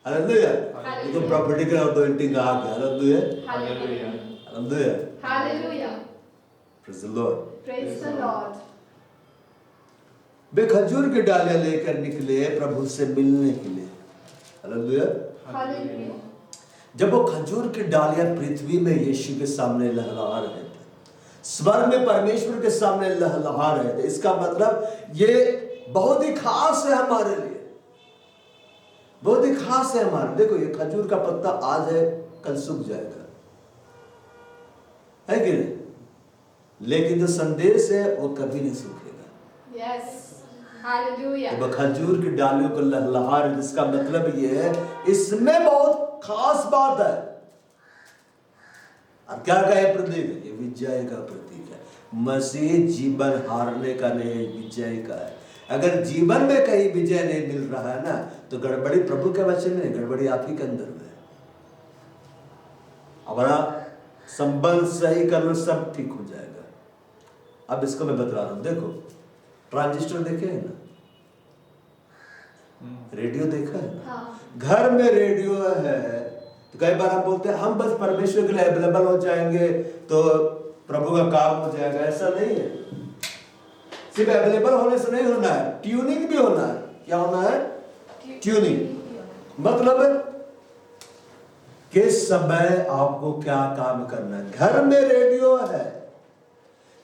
A: हालेलुया। तो प्रॉपर्टिकल अनॉइंटिंग आ गया। Hallelujah,
B: Hallelujah.
A: Hallelujah,
B: Hallelujah.
A: Praise the Lord.
B: Praise the Lord.
A: वे खजूर की डालियां लेकर निकले प्रभु से मिलने के लिए। हालेलुया।
B: Hallelujah.
A: जब वो खजूर की डालियां पृथ्वी में यीशु के सामने लहलहा रहे थे, स्वर्ग में परमेश्वर के सामने लहलहा रहे थे, इसका मतलब ये बहुत ही खास है हमारे लिए, बहुत ही खास है हमारे। देखो ये खजूर का पत्ता आज है कल सूख जाएगा, है कि नहीं? लेकिन जो संदेश है वो कभी नहीं सूखेगा।
B: Yes. Hallelujah.
A: जब खजूर की डालियों को लहलहा रहे, जिसका मतलब ये है इसमें बहुत खास बात है। और क्या का है प्रतीक है? ये विजय का प्रतीक है। मसीह जीवन हारने का नहीं, विजय का है। अगर जीवन में कहीं विजय नहीं मिल रहा है ना, तो गड़बड़ी प्रभु के वचन में, गड़बड़ी आप ही के अंदर में है। हमारा संबंध सही कर लो, सब ठीक हो जाएगा। अब इसको मैं बतला रहा हूं, देखो ट्रांजिस्टर देखे है ना, रेडियो देखा है ना?
B: हाँ।
A: घर में रेडियो है तो कई बार आप बोलते हैं हम बस परमेश्वर के लिए अवेलेबल हो जाएंगे तो प्रभु का काम हो जाएगा। ऐसा नहीं है, सिर्फ अवेलेबल होने से नहीं होना है, ट्यूनिंग भी होना है। क्या होना है? ट्यूनिंग। मतलब किस समय आपको क्या काम करना है। घर में रेडियो है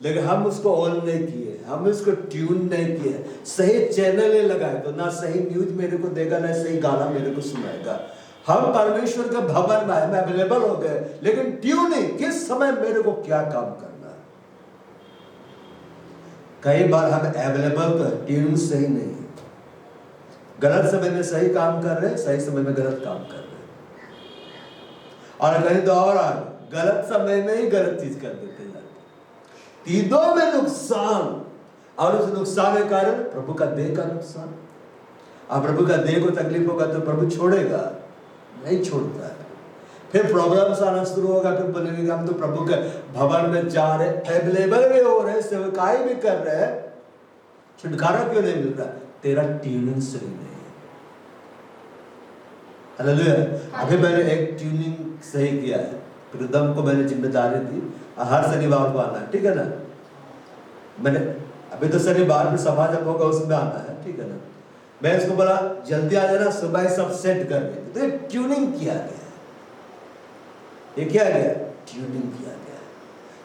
A: लेकिन हम उसको ऑन नहीं किए, हम उसको ट्यून नहीं किए, सही चैनल नहीं लगाए तो ना सही न्यूज मेरे को देगा ना सही गाना मेरे को सुनाएगा। हम परमेश्वर के भवन में हम अवेलेबल हो गए लेकिन ट्यूनिंग, किस समय मेरे को क्या काम करना है। कई बार हम अवेलेबल तो ट्यूनिंग सही नहीं है, गलत समय में सही काम कर रहे हैं, सही समय में गलत काम कर रहे हैं, और कहीं तो और गलत समय में ही गलत चीज कर देते जाते। तीनों में नुकसान, और उस नुकसान के कारण प्रभु का देह का नुकसान। अब प्रभु का देह को तकलीफ होगा तो प्रभु छोड़ेगा नहीं, छोड़ता है। फिर प्रॉब्लम्स आना शुरू होगा, फिर बोलेंगे हम तो प्रभु के भवन में जा रहे, अवेलेबल भी हो रहे, सेवकाई भी कर रहे हैं, छुटकारा क्यों नहीं मिल रहा? तेरा ट्यूनिंग सही नहीं है। हालेलुया। अभी मैंने एक ट्यूनिंग सही किया है, प्रीतम को मैंने जिम्मेदारी दी हर शनिवार को आना है, ठीक है ना? मैंने अभी तो शनिवार में सभा जब होगा उसमें आना है, ठीक है ना? मैं इसको बोला जल्दी आ जाना, सुबह सब सेट कर दे। तो ये ट्यूनिंग किया गया है, ये क्या गया? ट्यूनिंग किया गया है।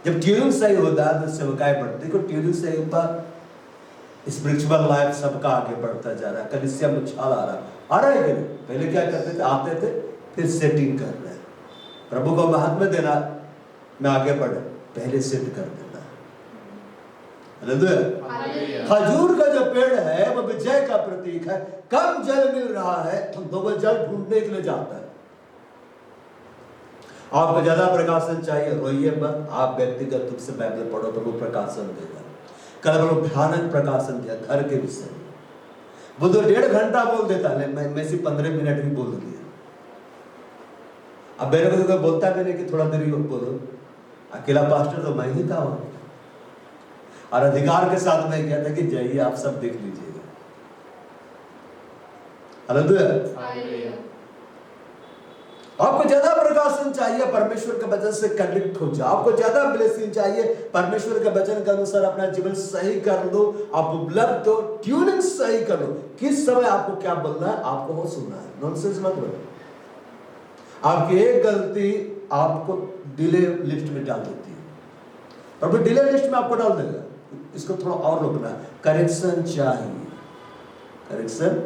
A: जब ट्यूनिंग सही होता है तो सेवकाई बढ़ती। देखो ट्यूनिंग सही होता, स्पिरिचुअल लाइफ सबका आगे बढ़ता जा रहा है, कलीसिया में उछाल आ रहा है कि नहीं? पहले क्या करते थे? आते थे फिर सेटिंग कर रहे हैं, प्रभु को महात्म्य देना में आगे बढ़े, पहले सेट कर देना। हालेलुया। खजूर का जो पेड़ है वो विजय का प्रतीक है। कम जल मिल रहा है तो वो जल ढूंढने के लिए जाता है। आपको ज्यादा प्रकाशन चाहिए, रोइए मत, आप व्यक्तिगत रूप से बाइबल पढ़ो, प्रभु प्रकाशन देगा। कल वो भयानक प्रकाशन दिया घर के विषय में, वो तो 1.5 घंटा बोल देता है, मैं सिर्फ 15 मिनट भी बोल दिया। अब मेरे को तो कोई बोलता भी नहीं कि थोड़ा देर बोलो, अकेला पास्टर तो मैं ही था वहां, और अधिकार के साथ मैं कहता कि जाइए आप सब देख लीजिएगा। हालेलुया। आपको ज्यादा प्रकाशन चाहिए, परमेश्वर के वचन से कनेक्ट हो जाओ। आपको ज्यादा ब्लेसिंग चाहिए, परमेश्वर के वचन के अनुसार अपना जीवन सही कर लो, आप उपलब्ध हो, ट्यूनिंग सही कर लो। किस समय आपको क्या बोलना है, आपको वो सुनना है, नॉनसेंस मत बोलो। आपकी एक गलती आपको डिले लिस्ट में डाल देती है, प्रभु डिले लिस्ट में आपको डाल देगा। इसको थोड़ा और रोकना है, करेक्शन चाहिए, करेक्शन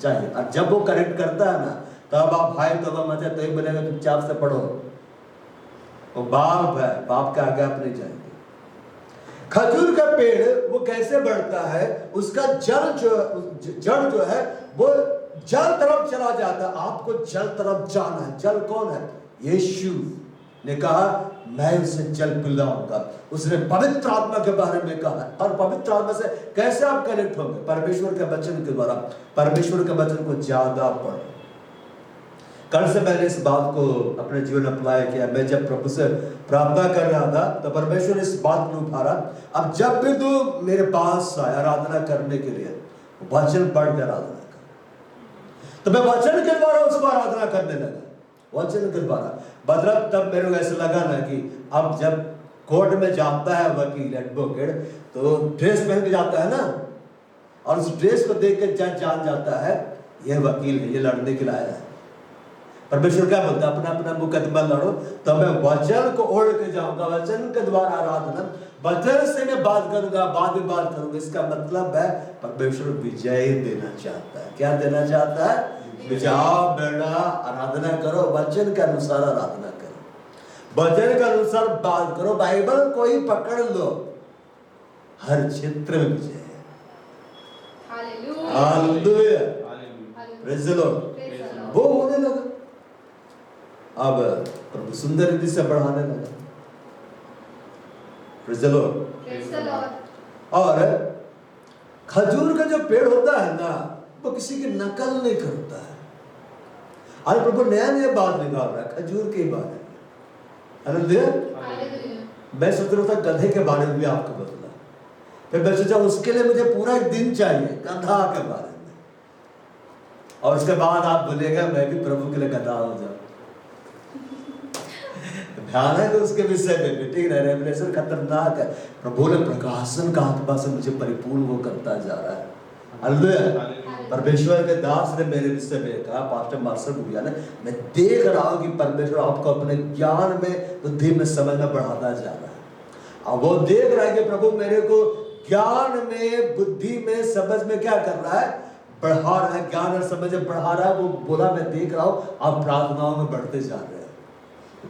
A: चाहिए। और जब वो करेक्ट करता है ना, तब आप भाई तो मचे तो ही बोलेगा चुपचाप से पढ़ो, वो बाप है, बाप के आगे आप नहीं जाएंगे। खजूर का पेड़ वो कैसे बढ़ता है? उसका जड़ जो है वो जल तरफ चला जाता है। आपको जल तरफ जाना है। जल कौन है? यीशु ने कहा मैं उसे जल पिलाऊंगा। उसने पवित्र आत्मा के बारे में कहा है, और पवित्र आत्मा से कैसे आप कनेक्ट होंगे? परमेश्वर के वचन के द्वारा। परमेश्वर के वचन को ज्यादा पढ़ो। कल से मैंने इस बात को अपने जीवन में अप्लाई किया। मैं जब प्रभु से प्रार्थना कर रहा था तो परमेश्वर इस बात को उठारा, अब जब भी तू मेरे पास आए आराधना करने के लिए, वचन पढ़ के आराधना कर। तो मैं वचन के द्वारा उसको आराधना करने लगा, वचन के द्वारा। मतलब तब मेरे को ऐसा लगा ना कि अब जब कोर्ट में जाता है वकील एडवोकेट, तो ड्रेस पहन के जाता है ना, और उस ड्रेस को देख के जज जान जाता है ये वकील है, ये लड़ने के लिए आया है। परमेश्वर क्या बोलता है? अपना अपना मुकदमा लड़ो। तो मैं वचन को ओढ़ के जाऊंगा, वचन के द्वारा आराधना, वचन से मैं बात करूंगा, बाद में बात करूंगा। इसका मतलब है परमेश्वर विजय देना चाहता है। क्या देना चाहता है? विजय। बेटा आराधना करो, वचन के अनुसार आराधना करो, वचन के अनुसार बात करो। बाइबल को ही पकड़ लो, हर क्षेत्र में विजय है। Hallelujah, praise the Lord. वो होने लगा, अब प्रभु सुंदर रीति से बढ़ाने लगा। Praise the Lord. और खजूर का जो पेड़ होता है ना, वो किसी की नकल नहीं करता है। आज प्रभु नया नया बात निकाल रहा है खजूर के बारे में। हालेलुया। मैं सोच रहा था गधे के बारे में भी आपको बतला। फिर मैं सोचा उसके लिए मुझे पूरा एक दिन चाहिए गधा के बारे में, और उसके बाद आप बोलेगा मैं भी प्रभु के लिए गधा हो जाऊं। ध्यान है तो उसके विषय में भी ठीक है, रेवलेशन खतरनाक है। प्रभु ने प्रकाशन का आत्मा से मुझे परिपूर्ण वो करता जा रहा है। हालेलुया। परमेश्वर के दास ने मेरे विषय में कहा, पास्टर मार्शल भैया ने, मैं देख रहा हूं कि परमेश्वर आपको अपने ज्ञान में, बुद्धि में, समझ में बढ़ाता जा रहा है। अब वो देख रहा है कि प्रभु मेरे को ज्ञान में, बुद्धि में, समझ में क्या कर रहा है, बढ़ा रहा है। ज्ञान और समझ में बढ़ा रहा है। वो बोला मैं देख रहा हूं आप प्रार्थनाओं में बढ़ते जा रहे हैं,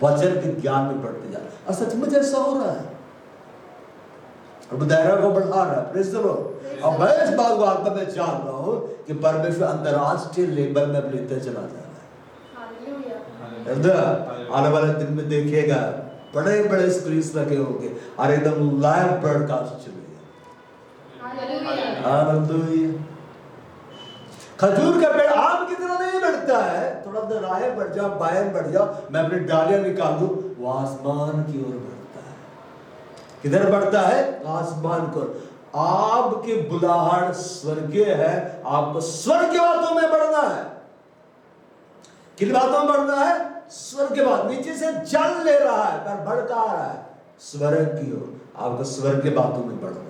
A: वचन के ज्ञान में बढ़ते जा रहे हैं, और सचमुच ऐसा हो रहा है। और दायरा को बढ़ा रहा है। Praise the Lord. और मैं इस बात को आत्मा में जान रहा हूं कि परमेश्वर अंतरराष्ट्रीय लेवल में अपने लेते चला जा रहा है। आने वाले दिन में देखिएगा बड़े बड़े स्क्रीन लगे होंगे और एकदम लाइव ब्रॉडकास्ट चलेगा। हालेलुया। खजूर का पेड़ आम की तरह नहीं बढ़ता है, थोड़ा देर आए बढ़ जाओ, बाएं बढ़ जाओ, मैं अपनी डालियां निकाल दूं, वो आसमान की ओर बढ़ता है। किधर बढ़ता है? आसमान को। आपकी बुलाहट स्वर्गीय है, आपको स्वर्ग की बातों में बढ़ना है। किन बातों में बढ़ना है? स्वर्ग की बात। नीचे से जल ले रहा है पर भड़का रहा है स्वर्ग की ओर। आपको स्वर्ग की बातों में बढ़ना है।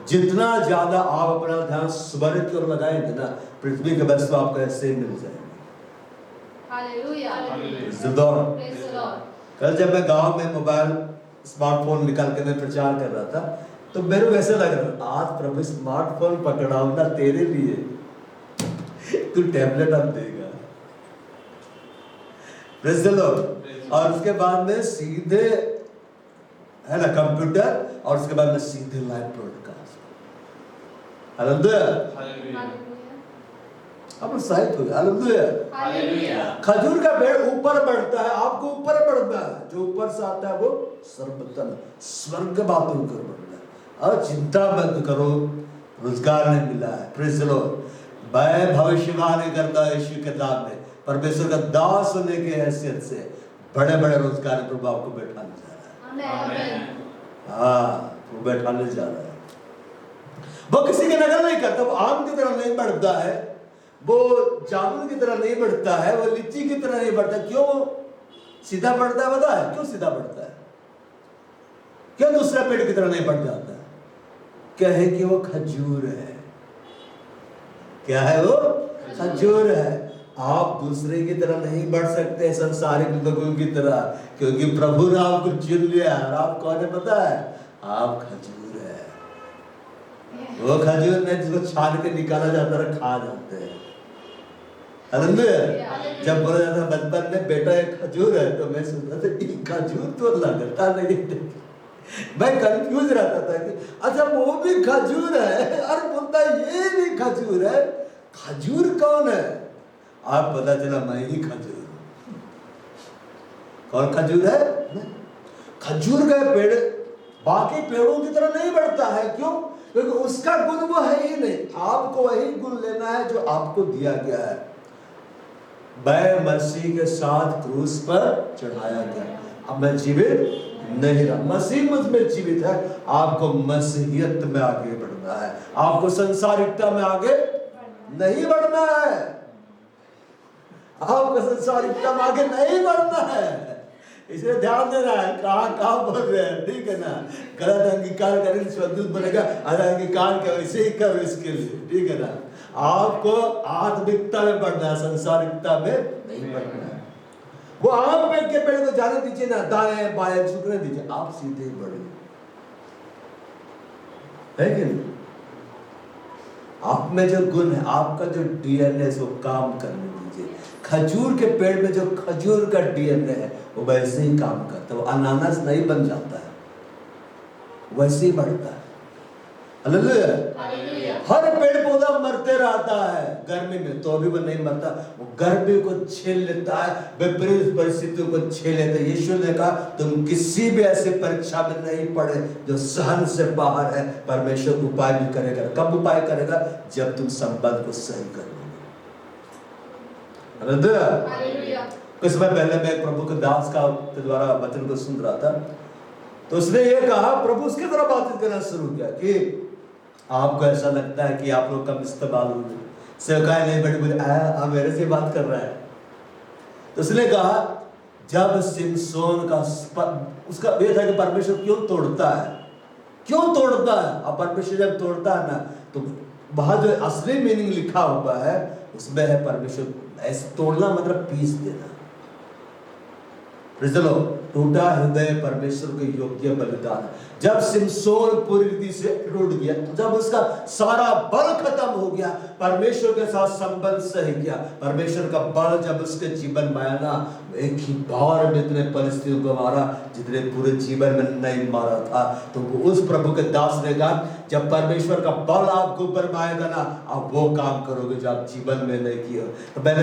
A: जितना ज्यादा आप अपना ध्यान स्वर्ग की ओर लगाएंगे ना, पृथ्वी के वस्तु आपको ऐसे ही मिल जाएंगे। कल जब मैं गांव में मोबाइल स्मार्टफोन निकाल के मैं प्रचार कर रहा था, तो मेरे को ऐसे लग रहा था आज प्रभु स्मार्टफोन पकड़ाऊं ना तेरे लिए, तू टैबलेट अब देगा। Praise the Lord. और उसके बाद में सीधे है ना कंप्यूटर, और उसके बाद में सीधे लाइव ब्रॉडकास्ट। हालेलुया। अब उत्साहित हो गया। हालेलुया। खजूर का पेड़ ऊपर बढ़ता है, आपको ऊपर बढ़ता है। जो ऊपर से आता है वो सर्वोत्तम स्वर्ग बातों कर बढ़ता है। और चिंता मत करो, रोजगार नहीं मिला है। Praise the Lord. मैं भविष्यवाणी करता हूं यीशु के नाम में, परमेश्वर का दास होने की हैसियत से बड़े बड़े रोजगार प्रभु आपको बैठाने जा रहा है। हाँ, वो बैठाने जा रहा है। वो किसी की नकल नहीं करता, वो आम की तरह नहीं बढ़ता है, वो जामुन की तरह नहीं बढ़ता है, वो लीची की तरह नहीं बढ़ता। क्यों सीधा बढ़ता है? पता है क्यों सीधा बढ़ता है? क्यों दूसरा पेड़ की तरह नहीं बढ़ जाता है? क्या है कि वो खजूर है। क्या है वो? खजूर है। आप दूसरे की तरह नहीं बढ़ सकते, संसारिक लोगों की तरह, क्योंकि प्रभु ने आपको चुन लिया। और आप कौन है पता है? आप खजूर है। वो खजूर ने जिसको छान के निकाला जाता है, खा जाते हैं। हालेलुया। जब बोला जाता बचपन में बेटा एक खजूर है, तो मैं सोचता था ये खजूर तो लगता नहीं। मैं कंफ्यूज रहता था कि अच्छा वो भी खजूर है और बोलता ये भी खजूर है। खजूर कौन है? आप पता चला मैं ही खजूर हूं। कौन खजूर है? खजूर का पेड़ बाकी पेड़ों की तरह नहीं बढ़ता है। क्यों? क्योंकि उसका गुण वो है ही नहीं। आपको वही गुण लेना है जो आपको दिया गया है। मैं मसीह के साथ क्रूस पर चढ़ाया गया, अब मैं जीवित नहीं रहा, मसीह मुझ में जीवित है। आपको मसीहियत में आगे बढ़ना है, आपको संसारिकता में आगे नहीं बढ़ना है। आपको संसारिकता में आगे नहीं बढ़ना है। इसलिए ध्यान देना है कहाँ बोल रहे हैं, ठीक है ना। गलत अंगीकार करें स्वर्गदूत बनेगा, अंगीकार कर वैसे ही करो इसके लिए, ठीक है ना। आपको आत्मिकता में बढ़ना है, संसारिकता में नहीं बढ़ना है। वो आम पेड़ के पेड़ को जाने दीजिए ना, दाएं बाएं झुकने दीजिए, आप सीधे बढ़िए, है कि नहीं। आप में जो गुण है, आपका जो डीएनए वो काम करने दीजिए। खजूर के पेड़ में जो खजूर का डीएनए है वो वैसे ही काम करता है। वो अनानास नहीं बन जाता है, वैसे ही बढ़ता है। हालेलुया। हर पेड़ पौधा मरते रहता है गर्मी में, तो भी वो नहीं मरता। वो गर्मी को झेल लेता है, विपरीत परिस्थितियों को झेल लेता है। यीशु ने कहा तुम किसी भी ऐसी परीक्षा में नहीं पड़े जो सहन से बाहर है। परमेश्वर उपाय भी करेगा। कब उपाय करेगा? जब तुम संबंध को सही करोगे। हालेलुया। कुछ समय पहले मैं प्रभु के दास का द्वारा वचन को सुन रहा था, तो उसने ये कहा, प्रभु उसकी तरह बातचीत करना शुरू किया कि आपको ऐसा लगता है कि आप लोग कम इस्तेमाल होंगे। सेवकाएं नहीं बड़ी बोले, आया मेरे से बात कर रहा है। तो उसने कहा, जब सिमसोन का उसका ये था कि परमेश्वर क्यों तोड़ता है, क्यों तोड़ता है। अब परमेश्वर जब तोड़ता है ना, तो वहां जो असली मीनिंग लिखा हुआ है उसमें है परमेश्वर ऐसे तोड़ना मतलब पीस देना। चलो, टूटा हृदय परमेश्वर के योग्य बलिदान। जब सिमसोन पूरी रीति से टूट गया, जब उसका सारा बल खत्म हो गया, परमेश्वर के साथ संबंध सही किया, परमेश्वर का बल जब उसके जीवन में आया ना, एक ही बार में इतने परिस्थितियों को मारा जितने पूरे जीवन में नहीं मारा था। तो उस प्रभु के दास ने कहा, जब परमेश्वर का बल आपको ऊपर आएगा ना, आप वो काम करोगे जो आप जीवन में नहीं किया। तो मैं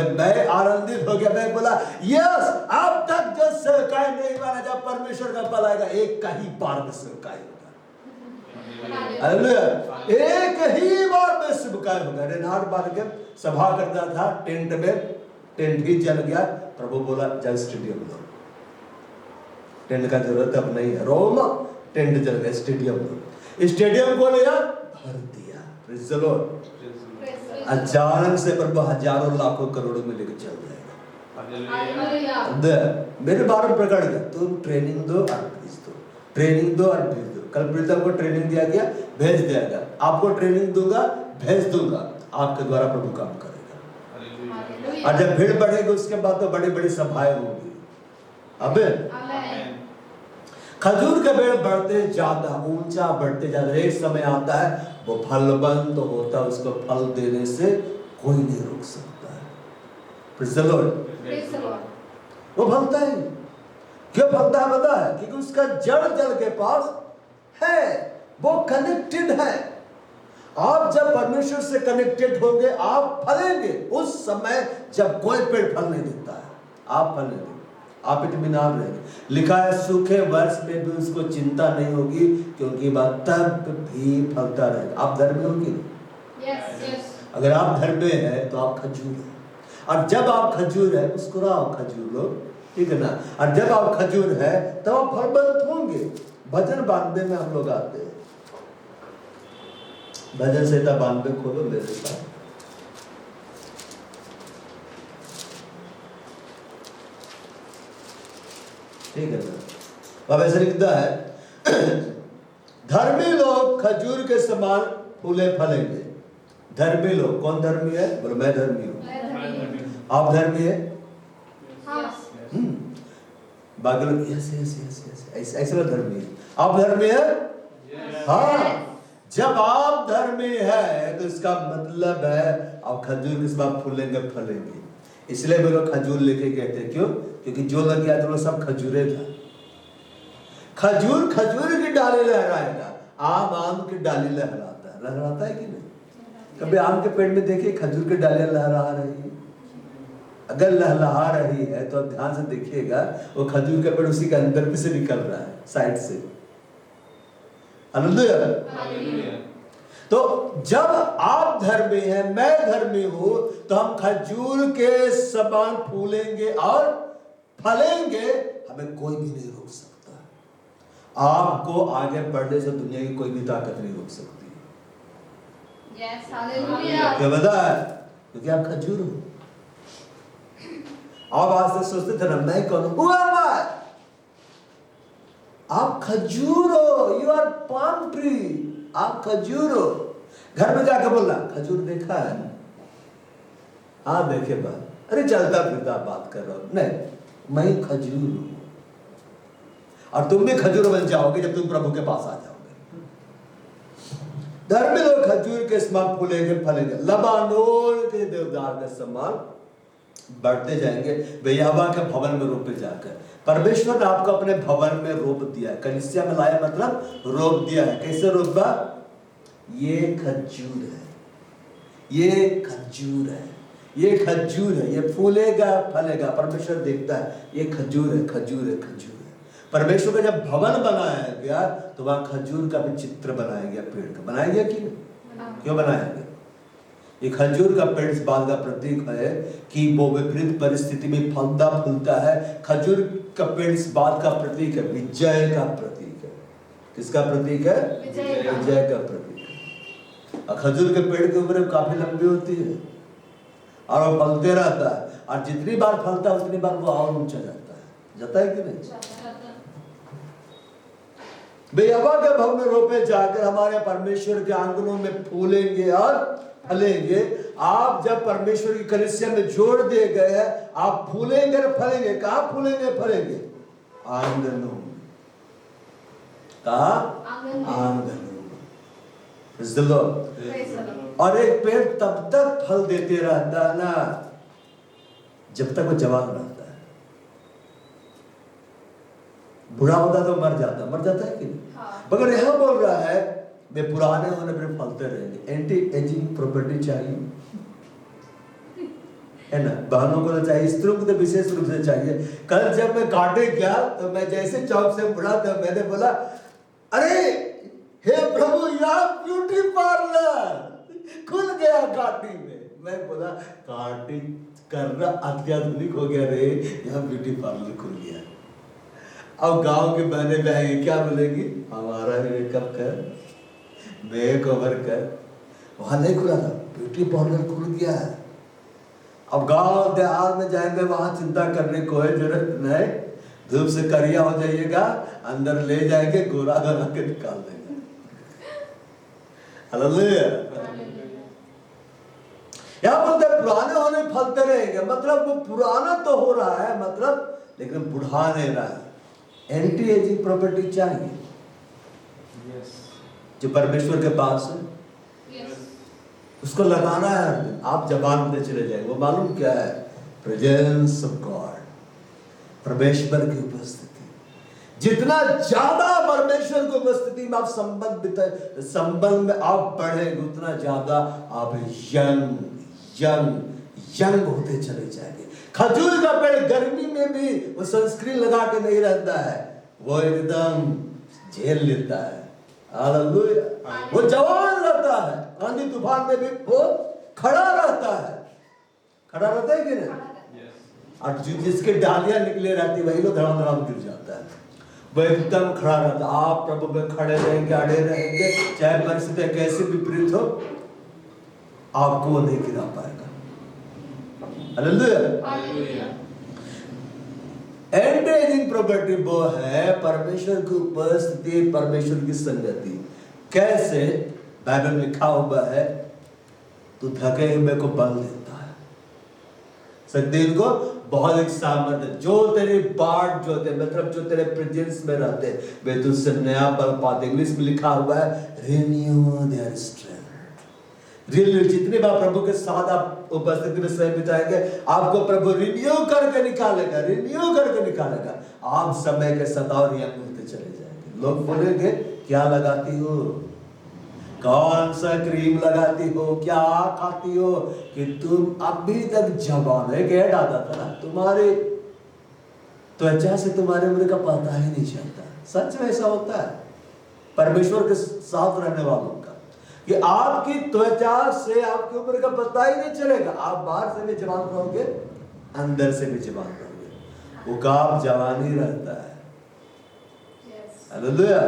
A: आनंदित हो गया। मैं बोला, यस, अब तक जो सेवकाई नहीं माना, जब परमेश्वर का बल आएगा एक का ही बार में सेवकाई होगा। हालेलुया, एक ही बार में सेवकाई होगा। रेनहार्ड बारके सभा करता था टेंट में, टेंट ही जल गया। प्रभु बोला, जल स्टेडियम लो, टेंट का जरूरत अब नहीं है। रोम टेंट जल गया, स्टेडियम लो। स्टेडियम को लिया, भर दिया। Praise the Lord. अचानक से प्रभु हजारों लाखों करोड़ों में लेकर चल जाएगा। मेरे बारे में प्रकट गया, तुम ट्रेनिंग दो और भेज दो, ट्रेनिंग दो और भेज दो। कल प्रीतम को ट्रेनिंग दिया गया, भेज दिया गया। आपको ट्रेनिंग दूंगा, भेज दूंगा, आपके द्वारा प्रभु काम करेगा। और जब भीड़ बढ़ेगी उसके बाद तो बड़ी बड़ी सभाएं होंगी। अबे खजूर का पेड़ बढ़ते ज्यादा, ऊंचा बढ़ते ज्यादा, एक समय आता है वो फलवंत होता है, उसको फल देने से कोई नहीं रोक सकता है। Praise the Lord. वो फलता है, क्यों फलता है पता है? क्योंकि उसका जड़ जल के पास है, वो कनेक्टेड है। आप जब परमेश्वर से कनेक्टेड होंगे, आप फलेंगे। उस समय जब कोई पेड़ फल नहीं देता है, आप फलेंगे, आप इत्मीनान रहेंगे। लिखा है, सूखे वर्ष में भी उसको चिंता नहीं होगी, क्योंकि वह तब भी फलता रहेगा। आप धर्मी होंगे? अगर आप धर्मी हैं तो आप खजूर हैं। और जब आप खजूर है, मुस्कुराओ खजूर लोग, ठीक है ना। और जब आप खजूर है तब आप फलवंत होंगे। भजन 92 में हम लोग आते हैं, भजन संहिता 92 खोलो मेरे साथ। ठीक है ना। अब ऐसे लिखता है, धर्मी लोग खजूर के समान फूले फलेंगे। धर्मी लोग, कौन धर्मी है? बोलो, मैं धर्मी हूँ। आप धर्मी है? बाकी लोग यस यस यस यस ऐसे धर्मी है। आप धर्मी है? हाँ। जब आप धर्मी है तो इसका मतलब है आप खजूर के समान फूलेंगे फलेंगे। इसलिए वे लोग खजूर लेके गए थे। क्यों? क्योंकि जो लग गया तो सब खजूरे था। खजूर खजूर की डाली लहराएगा, आम की डाली लहराता है कि नहीं? कभी आम के पेड़ में देखिए खजूर की डालियां लहरा रही है। अगर लहलहा रही है तो आप ध्यान से देखिएगा, वो खजूर का पेड़ उसी के अंदर से निकल रहा है, साइड से। हालेलुया। तो जब आप धर्मी हैं, मैं धर्मी हूं, तो हम खजूर के समान फूलेंगे और फलेंगे। हमें कोई भी नहीं रोक सकता। आपको आगे बढ़ने से दुनिया की कोई भी ताकत नहीं रोक सकती। क्या बता है? क्योंकि आप खजूर हो। आप आज तक सोचते थे ना, मैं कौन हूं? आप खजूर हो, यू आर पाम ट्री, आप खजूर हो। घर में जाकर बोलना, खजूर देखा है? हाँ देखे बात। अरे चलता फिरता बात कर रहा हूं। नहीं, मैं खजूर हूं। और तुम भी खजूर बन जाओगे जब तुम प्रभु के पास आ जाओगे। धर्मी लोग खजूर के समान फूलेंगे फलेंगे, लबानोन के देवदार के समान बढ़ते जाएंगे, वे यहोवा के भवन में रोपे जाकर। परमेश्वर ने आपको अपने भवन में रोप दिया है। कलीसिया में लाया मतलब रोप दिया है। कैसे रोपा? ये खजूर है, ये खजूर है, ये खजूर है, ये फूलेगा फलेगा। परमेश्वर देखता है, ये खजूर है, खजूर है, खजूर है। परमेश्वर का जब भवन बनाया गया तो वहां खजूर का भी चित्र बनाया गया, पेड़ का बनाया गया कि नहीं? क्यों बनाया गया? ये खजूर का पेड़ इस बात का प्रतीक है कि वो विपरीत परिस्थिति में फलता फूलता है। खजूर का पेड़ इस बात का प्रतीक है, विजय का प्रतीक है। किसका प्रतीक है?
B: विजय का।
A: विजय का प्रतीक है। और खजूर के पेड़ की उम्र काफी लंबी होती है और वो फलते रहता है, और जितनी बार फलता है उतनी बार वो और ऊंचा जाता है। जाता है कि नहीं? बेअवा के भवन रोपे जाकर हमारे परमेश्वर के आंगनों में फूलेंगे और फलेंगे। आप जब परमेश्वर की कलीसिया में जोड़ दिए गए हैं, आप फूलेंगे और फलेंगे। कहाँ फूलेंगे फलेंगे? आंगनों में। कहाँ? आंगनों में। Praise the Lord।
B: Praise the Lord।
A: और एक पेड़ तब तक फल देते रहता है ना जब तक वो जवान रहता है। बुढ़ा होता तो मर जाता है कि नहीं?
B: हाँ।
A: मगर यह बोल रहा है वे पुराने होने पर फलते रहेंगे। एंटी एजिंग प्रॉपर्टी चाहिए, है ना? बहनों को तो चाहिए, स्त्रियों को तो विशेष रूप से चाहिए। कल जब मैं काटे गया तो मैं जैसे चौक से मुड़ा तो मैंने बोला, अरे हे प्रभु, यहाँ ब्यूटी पार्लर खुल गया काटी में। मैं बोला काटी करना अत्याधुनिक हो गया रे, यहाँ ब्यूटी पार्लर खुल गया। अब गांव की बहनें बहनें क्या बोलेगी? हमारा मेकअप कर, मेक ओवर कर। वहां नहीं खुला था, ब्यूटी पार्लर खुल गया है। अब गांव देहात में जाएंगे, वहां चिंता करने को है जरूरत नहीं। धूप से करिया हो जाइएगा, अंदर ले जाएंगे, गोरा बना के निकाल देंगे। हालेलुया। यहाँ बोलते पुराने होने फलते रहेंगे, मतलब वो पुराना तो हो रहा है मतलब, लेकिन बुढ़ा नहीं रहा है। एंटी एजिंग प्रॉपर्टी चाहिए जो परमेश्वर के पास है, उसको लगाना है हर दिन। आप जबान में चले जाएंगे, वो मालूम क्या है? प्रेजेंस ऑफ गॉड, परमेश्वर की उपस्थिति। जितना ज्यादा परमेश्वर की उपस्थिति में आप संबंध में आप बढ़ेंगे, उतना ज्यादा आप यंग होते चले जाएंगे। खजूर का पेड़ गर्मी में भी वो सनस्क्रीन लगा के नहीं रहता है, वो एकदम झेल लेता है। हालेलुया। वो जवान रहता है, आंधी तूफान में भी वो खड़ा रहता है। खड़ा रहता है कि नहीं? और जिसके डालियां निकले रहती वही लोग धड़ाम गिर जाता है। वो एकदम खड़ा रहता है। आप प्रभु में खड़े रहेंगे, अड़े रहेंगे, चाहे परिस्थितियां कैसी विपरीत हो, आपको वो नहीं गिरा पाएगा। हालेलुया। एंटी एजिंग प्रॉपर्टी वो है परमेश्वर की उपस्थिति, परमेश्वर की संगति। कैसे? बाइबल में लिखा हुआ है, तू थके हुए को बल देता है, शक्ति को बहुत एक सामर्थ्य। जो तेरी बाट जो थे, मतलब जो तेरे प्रेजेंस में रहते, वे तुझसे नया बल पाते। इंग्लिश में लिखा हुआ है, रिन्यू देयर स्ट्रेंथ। जितनी बार प्रभु के साथ आप उपस्थिति में समय बिताएंगे, आपको प्रभु रिन्यू करके निकालेगा। आप समय के साथ और यंग होते चले जाएंगे। लोग बोलेंगे क्या लगाती हो, कौन सा क्रीम लगाती हो, क्या खाती हो कि तुम अभी तक जवान है। ऐड आता था ना, तुम्हारे त्वचा से तुम्हारे उम्र का पता ही नहीं चलता। सच में ऐसा होता है परमेश्वर के साथ रहने वालों का, कि आपकी त्वचा से आपकी उम्र का पता ही नहीं चलेगा। आप बाहर से भी जवान रहोगे, अंदर से भी जवान रहोगे। उकाब जवानी रहता है। हालेलुया।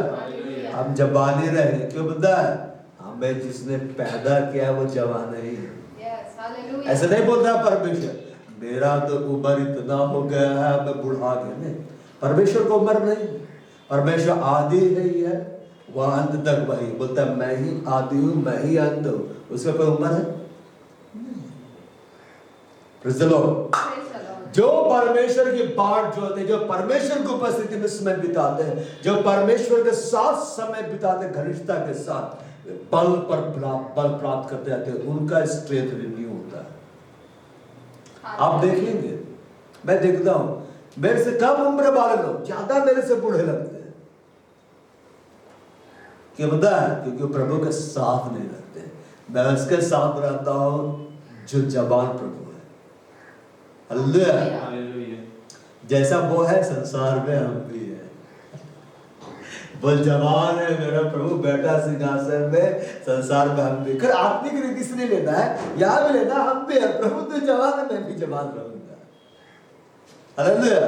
A: हम जवानी रहे, क्यों पता है? हमें जिसने पैदा किया वो जवान ही है। ऐसा नहीं बोलता परमेश्वर, मेरा तो उम्र इतना हो गया है, मैं बुढ़ा गया। नहीं, परमेश्वर को उम्र नहीं, परमेश्वर आदि ही है, वह अंत तक वही बोलता है, मैं ही आदि हूं, मैं ही अंत हूं। उसका कोई उम्र है? Praise the Lord। जो परमेश्वर की बाट जो होते हैं, जो परमेश्वर की उपस्थिति में समय बिताते हैं, जो परमेश्वर के साथ समय बिताते हैं, घनिष्ठता के साथ बल प्राप्त करते जाते हैं, उनका स्ट्रेंथ रिन्यू होता है। आप देख लेंगे, मैं देखता हूं, मेरे से कम उम्र वाले लोग ज्यादा मेरे से बूढ़े लगते हैं। क्या पता है? क्योंकि प्रभु के साथ नहीं रहते। मैं उसके साथ रहता हूं जो जवान प्रभु है। हालेलुया। जैसा वो है संसार में हम भी है। वो जवान है मेरा प्रभु, बैठा सिंहासन में, संसार में हम भी। कर आत्मिक रीति से नहीं लेना है, यहाँ भी लेना, हम भी है। प्रभु तो जवान है, मैं भी जवान रहूंगा। हालेलुया।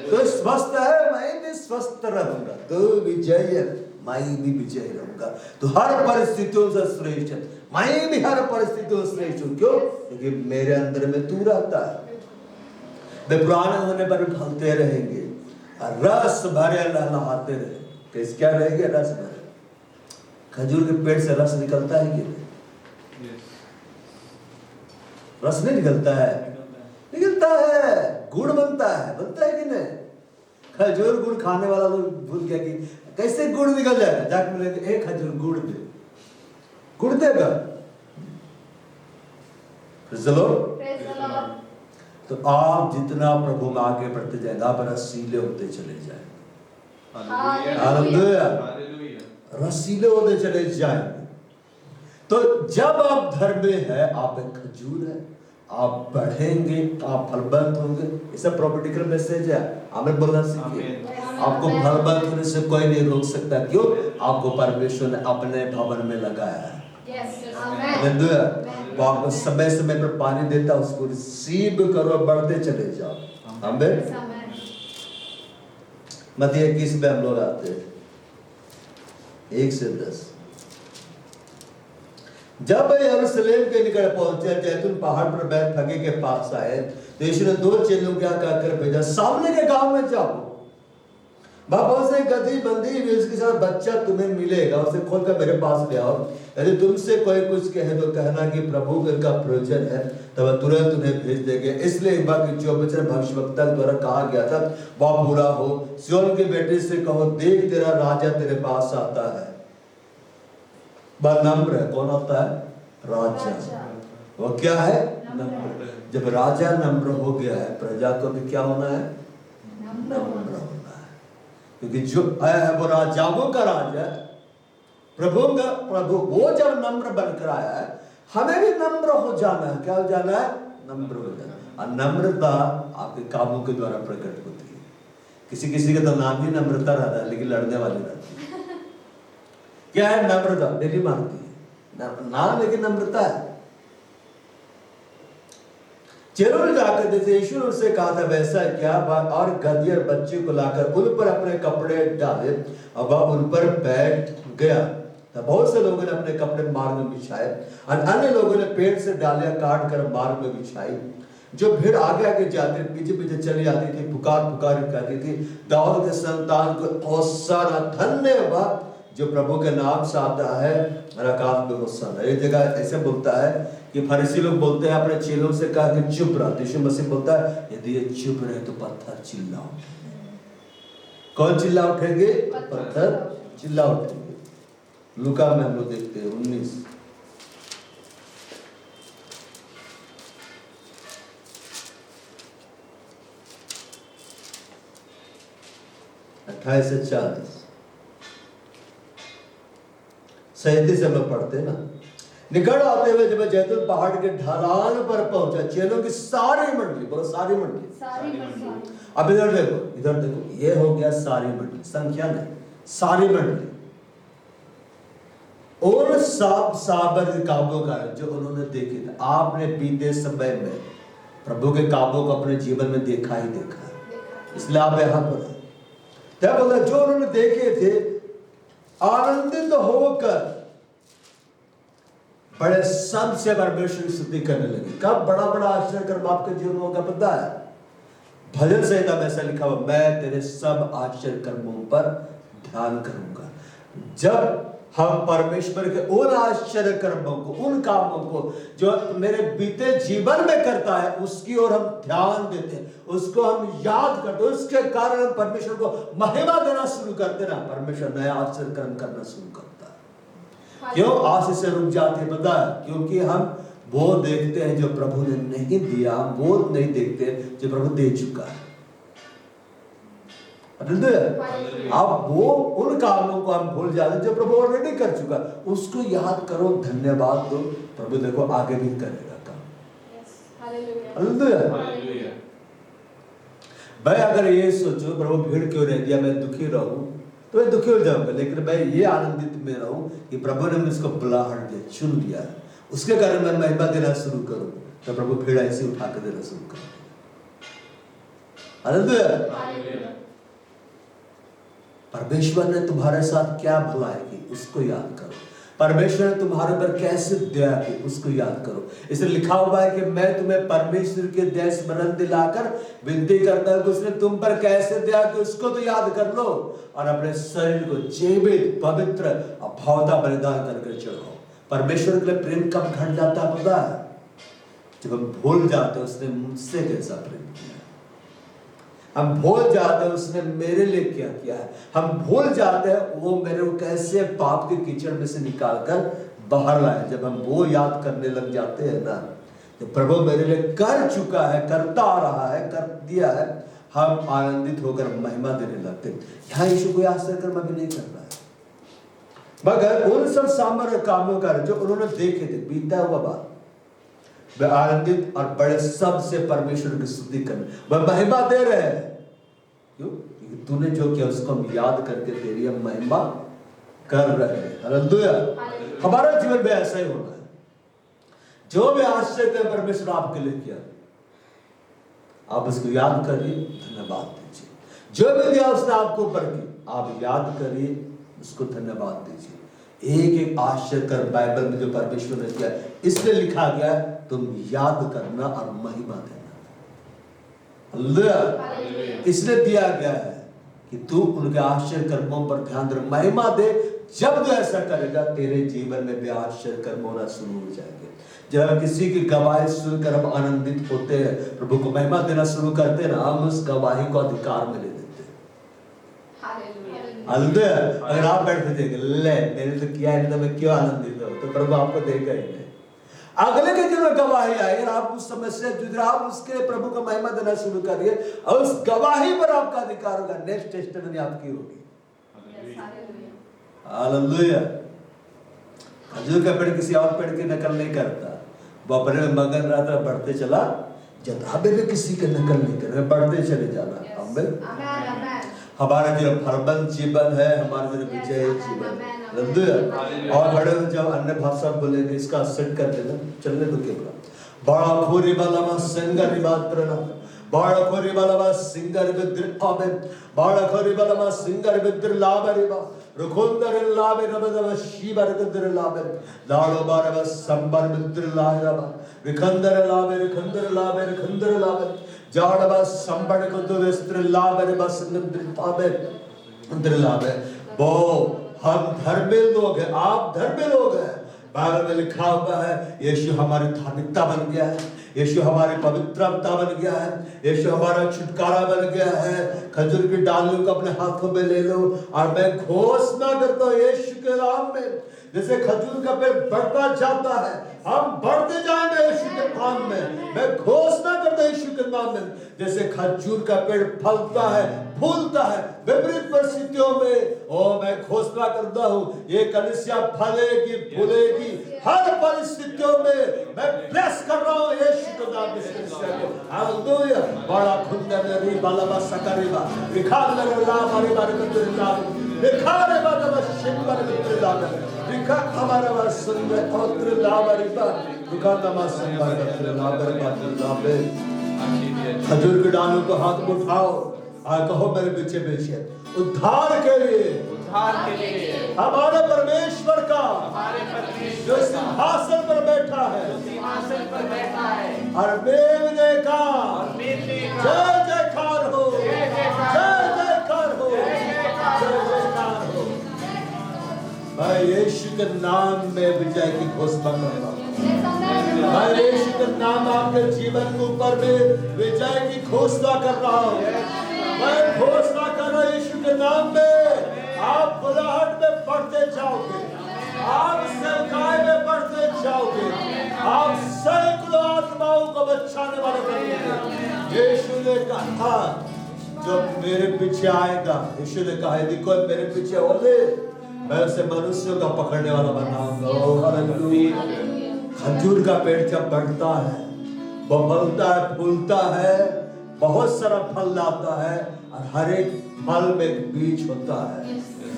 A: तो स्वस्थ है, मैं भी स्वस्थ रहूंगा। तो विजय मैं भी विजय रहूंगा। तो हर परिस्थितियों से श्रेष्ठ है, मैं भी हर परिस्थितियों से श्रेष्ठ हूँ। क्यों? क्योंकि मेरे अंदर में तू रहता है। वे पुराने होने पर फलते रहेंगे, रस भरे लहलहाते रहे। कैसे क्या रहेंगे? रस भरे। खजूर के पेड़ से रस निकलता है कि नहीं? रस नहीं निकलता है? निकलता है। गुड़ बनता है कि नहीं? खजूर गुड़ खाने वाला लोग भूल गया कि कैसे गुड़ निकल जाएगा। जाके मिलेंगे एक खजूर गुड़ दे, गुड़ देगा। तो आप जितना प्रभु में आगे बढ़ते जाएंगे, आप रसीले होते चले जाएंगे। हालेलुया, रसीले होते चले जाएंगे। तो जब आप धर्म में है, आप एक खजूर है, आप बढ़ेंगे, आप फलवंत होंगे। ये सब प्रॉपर्टिकल मैसेज है। आमीन बोलना सीखिए। आपको फलवंत होने से कोई नहीं रोक सकता। क्यों? आपको परमेश्वर ने अपने भवन में लगाया है। हालेलुया। वो आपको समय समय पर पानी देता, उसको रिसीव करो, बढ़ते चले जाओ। आमीन। मत्ती 21 में हम लोग आते हैं 1 से 10। जब वे यरूशलेम के निकट पहुंचे, जैतून पहाड़ पर बैतफगे के पास आए, तो यीशु ने 2 चेलों को क्या कहकर भेजा, सामने के गांव में जाओ, वहां से गधी बंधी हुई उसके साथ बच्चा तुम्हें मिलेगा, उसे खोलकर मेरे पास ले आओ। यदि तुमसे कोई कुछ कहे तो कहना कि प्रभु का प्रयोजन है, तब तुरंत उन्हें भेज देंगे। इसलिए एक बार जो वचन भविष्यवक्ता द्वारा कहा गया था वह पूरा हो। सिय्योन की बेटी से कहो, देख तेरा राजा तेरे पास आता है। वह नम्र है। कौन होता है? राजा। वो क्या है? नम्र। जब राजा नम्र हो गया है, प्रजा को भी क्या होना है? नम्र होना है। क्योंकि जो है वो राजाओं का राजा, प्रभु का प्रभु, वो जब नम्र बनकर आया है, हमें भी नम्र हो जाना है। क्या हो जाना है? नम्र हो जाना है। और नम्रता आपके कामों के द्वारा प्रकट होती है। किसी किसी का तो नाम ही नम्रता रहता है, लेकिन लड़ने वाले रहते हैं। क्या है नम्रता? डेली मारती है नाम, लेकिन नम्रता है। चेलों ने जाकर जैसे यीशु ने उससे कहा था वैसा क्या, और गधी और बच्चे को लाकर उन पर अपने कपड़े डाले और वह उन पर बैठ गया। तब बहुत से लोगों ने अपने कपड़े मार्ग में बिछाए और अन्य लोगों ने पेड़ से डालियां काट कर मार्ग में बिछाई। जो भीड़ आगे आगे जाती पीछे पीछे चली आती थी, पुकार पुकार कहती थी, दाऊद के संतान को होशाना, धन्यवाद जो प्रभु के नाम से आता है, आकाश में होशाना। एक जगह ऐसे बोलता है कि फरीसी लोग बोलते हैं अपने चेलों से कहा कि चुप रहो। यीशु मसीह बोलता है यदि ये चुप रहे तो पत्थर चिल्ला उठेंगे। कौन चिल्ला उठेंगे? पत्थर चिल्ला उठेंगे। लूका में हम लोग देखते हैं 19 28 से 40 37 हम लोग पढ़ते हैं ना। निकट आते हुए जब जैतून पहाड़ के ढलान पर पहुंचा, चेलों की सारी मंडली, बोलो सारी मंडली। अब इधर देखो, इधर देखो, ये हो गया सारी मंडली, संख्या नहीं, सारी मंडली। और सब साबर काबू का जो उन्होंने देखे थे। आपने बीते समय में प्रभु के काबू को अपने जीवन में देखा ही देखा, इसलिए आप यहाँ पर क्या बोला, जो उन्होंने देखे थे आनंदित होकर बड़े सबसे परमेश्वर की स्तुति करने लगे। कब बड़ा बड़ा आश्चर्य कर्म आपके जीवन में होगा पता है? भजन संहिता में ऐसा लिखा हुआ, मैं तेरे सब आश्चर्य कर्मों पर ध्यान करूंगा। जब हम परमेश्वर के उन आश्चर्य कर्मों को, उन कामों को जो मेरे बीते जीवन में करता है, उसकी ओर हम ध्यान देते हैं, उसको हम याद करते हैं, उसके कारण हम परमेश्वर को महिमा देना शुरू करते ना, परमेश्वर नया आश्चर्य कर्म करना शुरू करता है। क्यों आज से रुक जाते पता है? क्योंकि हम वो देखते हैं जो प्रभु ने नहीं दिया, वो नहीं देखते जो प्रभु दे चुका है। अब वो उन कामों को हम भूल जाते जो प्रभु ऑलरेडी कर चुका, उसको याद करो, धन्यवाद दो, प्रभु देखो आगे भी करेगा काम। हालेलुया। भाई अगर ये सोचो प्रभु भीड़ क्यों रह दिया, मैं दुखी रहूं, तो मैं दुखी हो जाऊंगा। लेकिन मैं ये आनंदित में रहूं कि प्रभु ने मुझको बुलाहट दिया, चुन लिया है, उसके कारण मैं महिमा देना शुरू करूं, तो प्रभु भीड़ ऐसे उठा कर देना शुरू कर। हालेलुया। परमेश्वर ने तुम्हारे साथ क्या भलाई की उसको याद करो। परमेश्वर ने तुम्हारे पर कैसे दया की उसको याद करो। इसलिए लिखा हुआ है कि मैं तुम्हें परमेश्वर के दया स्मरण दिलाकर विनती करता हूं कि उसने तुम पर कैसे दया की उसको तो याद कर लो और अपने शरीर को जीवित पवित्र और भावता बलिदान करके चढ़ाओ। परमेश्वर के लिए प्रेम कब घट जाता है पता है? जब हम भूल जाते हैं उसने मुझसे कैसा प्रेम किया, हम भूल जाते हैं उसने मेरे लिए क्या किया है, हम भूल जाते हैं वो मेरे को कैसे पाप के कीचड़ में से निकाल कर बाहर लाए। जब हम वो याद करने लग जाते हैं ना, तो प्रभु मेरे लिए कर चुका है, करता आ रहा है, कर दिया है, हम आनंदित होकर महिमा देने लगते हैं। यहाँ यीशु को आश्चर्य कर्म भी नहीं कर रहा है, मगर उन सब सामर्थ्य कामों का जो उन्होंने देखे थे बीता हुआ बात, वे आनंदित और बड़े सबसे परमेश्वर की स्तुति करने, वह महिमा दे रहे हैं। क्यों? क्योंकि तूने जो किया उसको हम याद करके तेरी हम महिमा कर रहे हैं। हालेलुया। हमारा जीवन में ऐसा ही होना है। जो भी आश्चर्य परमेश्वर आपके लिए किया आप उसको याद करिए, धन्यवाद दीजिए। जो भी दिया उसने आपको ऊपर की आप याद करिए, उसको धन्यवाद दीजिए। एक एक आश्चर्य कर बाइबल में जो परमेश्वर ने किया इसलिए लिखा गया है तुम याद करना और महिमा देना। हालेलुया। इसलिए दिया गया है कि तू उनके आश्चर्य कर्मों पर ध्यान दे, महिमा दे। जब तू ऐसा करेगा तेरे जीवन में भी आश्चर्य कर्म होना शुरू हो जाएंगे। जब किसी की गवाही सुनकर हम आनंदित होते हैं, प्रभु को महिमा देना शुरू करते हैं ना, हम उस गवाही को अधिकार में ले लेते हैं। हालेलुया। अगर आप बैठे थे ले मैंने तो किया है तो मैं क्यों आनंदित हूं, तो प्रभु आपको देगा ही नहीं। अगले के दिन में गवाही आएगी, आप उस समस्या जुझ रहे, आप उसके प्रभु को महिमा देना शुरू करिए और उस गवाही पर आपका अधिकार होगा। नेक्स्ट टेस्टिमनी आपकी होगी। हालेलुया। खजूर का पेड़ किसी और पेड़ की नकल नहीं करता, वो अपने में मगन रहता, बढ़ते चला जाता। हमें भी किसी की नकल नहीं करना, बढ़ते चले जाना। आमीन। हमारा जो फलबंद जीवन है, हमारा जो विजय जीवन है। और बड़े जब अन्य भाषा बोलेंगे इसका सेट कर देना, चलने दो केवल बड़ा खोरी वाला संगर मात्र बड़ा खोरी वाला सिंगर विद्र आबे बड़ा खोरी वाला सिंगर विद्र लाबरिबा रुकुंदर लाबे नबदव शिबर विद्र लाबे दाड़ो बारव संबर विद्र लाबा विखंदर लाबे विखंदर लाबे विखंदर लाबे जाड़वा संबड़ को तो विस्त्र लाबे बस निद्रिताबे इंद्र लाबे। वो हम धर्मी लोग हैं, आप धर्मी लोग हैं। बाइबल में लिखा हुआ है यीशु हमारी धार्मिकता बन गया है, यीशु हमारी पवित्रता बन गया है, यीशु हमारा छुटकारा बन गया है। खजूर की डालियों को अपने हाथों में ले लो और मैं घोषणा करता हूँ यीशु के नाम में, जैसे खजूर का पेड़ बढ़ता जाता है हम बढ़ते जाएंगे यीशु के नाम में। मैं घोषणा करता हूं यीशु के नाम में, जैसे खजूर का पेड़ फलता है फूलता है विपरीत परिस्थितियों में, ओ मैं घोषणा करता हूं ये कलीसिया फलेगी फूलेगी हर परिस्थितियों में। मैं ब्लेस कर रहा हूं यीशु के नाम में। हालेलुया। बड़ा खुंदर री बाला सकरीबा विखार ला मारी बारी कुंदर विखार बाला शिंबर कुंदर विखा हमारा वसंत पवित्र लावरिबा विखा तमा संबर पवित्र लावरिबा। खजूर के डालों को हाथ में उठाओ और कहो मेरे पीछे पीछे उद्धार के लिए हमारे परमेश्वर का जो सिंहासन पर बैठा है और मेमने का जय जयकार हो, जय जयकार हो, जय जयकार हो। मैं यीशु के नाम में विजय की घोषणा कर रहा हूं। मैं यीशु के नाम आपके जीवन के ऊपर में विजय की घोषणा कर रहा हूं। मैं घोषणा कर रहा हूं यीशु के नाम में आप बुलाहट में बढ़ते जाओगे, आप सेवकाई में बढ़ते जाओगे, आप सैकड़ों आत्माओं को बचाने वाले बनेंगे। यीशु ने कहा जो मेरे पीछे आएगा, यीशु ने कहा यदि कोई मेरे पीछे बोले मैं उसे मनुष्यों का पकड़ने वाला बनाऊंगा। हालेलुया। खजूर का पेड़ जब बढ़ता है वो फलता है फूलता है, बहुत सारा फल लाता है और हर एक फल में एक बीज होता है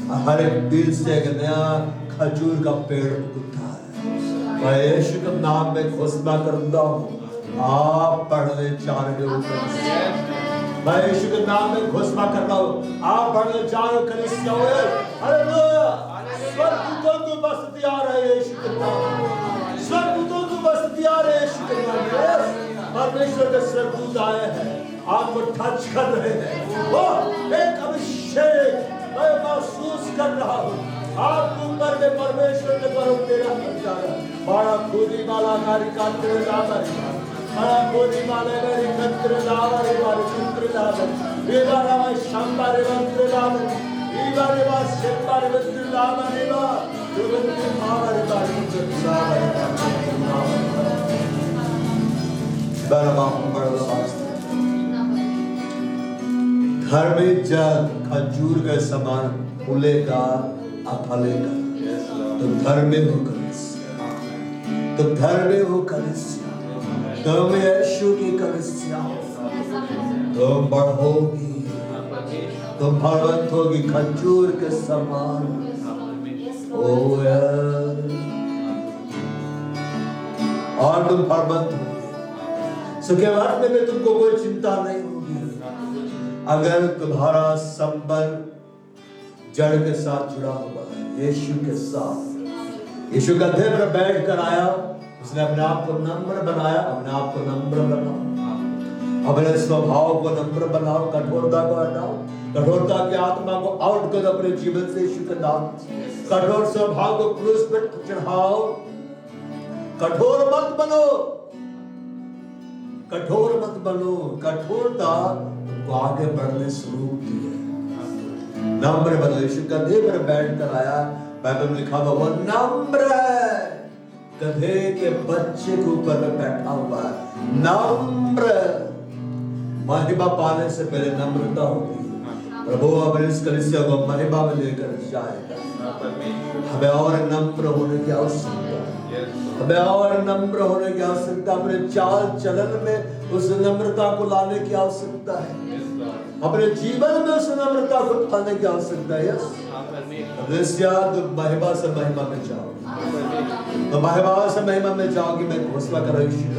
A: और हर एक बीज से एक नया खजूर का पेड़ उगता है। मैं यीशु के नाम में घोषणा करता हूँ आप पढ़ने जा रहे हो मैं यीशु के नाम में घोषणा कर रहा हूँ, आप बढ़ जाओ कलीसिया में। हालेलुया। स्वर्गदूतों की बस्ती आ रही है यीशु के नाम में। स्वर्गदूतों की बस्ती आ रही है यीशु के नाम में। परमेश्वर के स्वर्गदूत आए हैं, आपको टच कर रहे हैं। वो एक अभिषेक मैं महसूस कर रहा हूँ, आपके ऊपर में परमेश्वर के द्वारा तेरा जा रहा है। बड़ा खूनी वाला नारी का तेरे लाभारी, बड़ा खूनी वाले मेरी कंत्र लाभारी वाली कंत्र लाभारी, ये वाला मैं शांबारे मंत्र लाभारी, ये वाले बात शेपारे मंत्र लाभारी बा, जो मंत्र लाभारी वाली कंत्र लाभारी बड़ा बाप बड़ा बाप। घर में जल खजूर के समान फूलेगा और फलेगा। तो घर में हो कलीसिया, तो घर में हो कलीसिया, तुम यीशु की कलीसिया हो, तुम बढ़ोगी, तुम फलवंत होगी खजूर के समान। ओ यार, और तुम फलवंत होगी। सुखे वक्त में तुमको कोई चिंता नहीं होगी। अगर तुम्हारा संबंध जड़ के साथ जुड़ा हुआ है, यीशु के साथ, यीशु कंधे पर बैठ कर आया, उसने अपने आप को नम्र बनाया। अपने आप को नम्र बनाओ, अपने स्वभाव को नम्र बनाओ, कठोरता को हटाओ, कठोरता की आत्मा को आउट कर अपने जीवन से यीशु के नाम। कठोर स्वभाव को क्रूस पर चढ़ाओ। कठोर मत बनो, कठोर मत बनो। कठोरता तुमको आगे बढ़ने से रोकती है। नम्र बनो। यीशु कंधे पर बैठ कर आया, बाइबल में लिखा हुआ वो नम्र है, गधे के बच्चे के ऊपर में बैठा हुआ है। नम्र। महिमा पाने से पहले नम्रता होती है। प्रभु अपने इस कलीसिया को महिमा में लेकर जाएगा। हमें और नम्र होने की आवश्यकता है, हमें और नम्र होने की आवश्यकता, अपने चाल चलन में उस नम्रता को लाने की आवश्यकता है, अपने जीवन में उस नम्रता को लाने की आवश्यकता है। कलीसिया तुम महिमा से महिमा में जाओ, तो महिमा से महिमा में जाओगी। मैं घोषणा कर रही हूँ,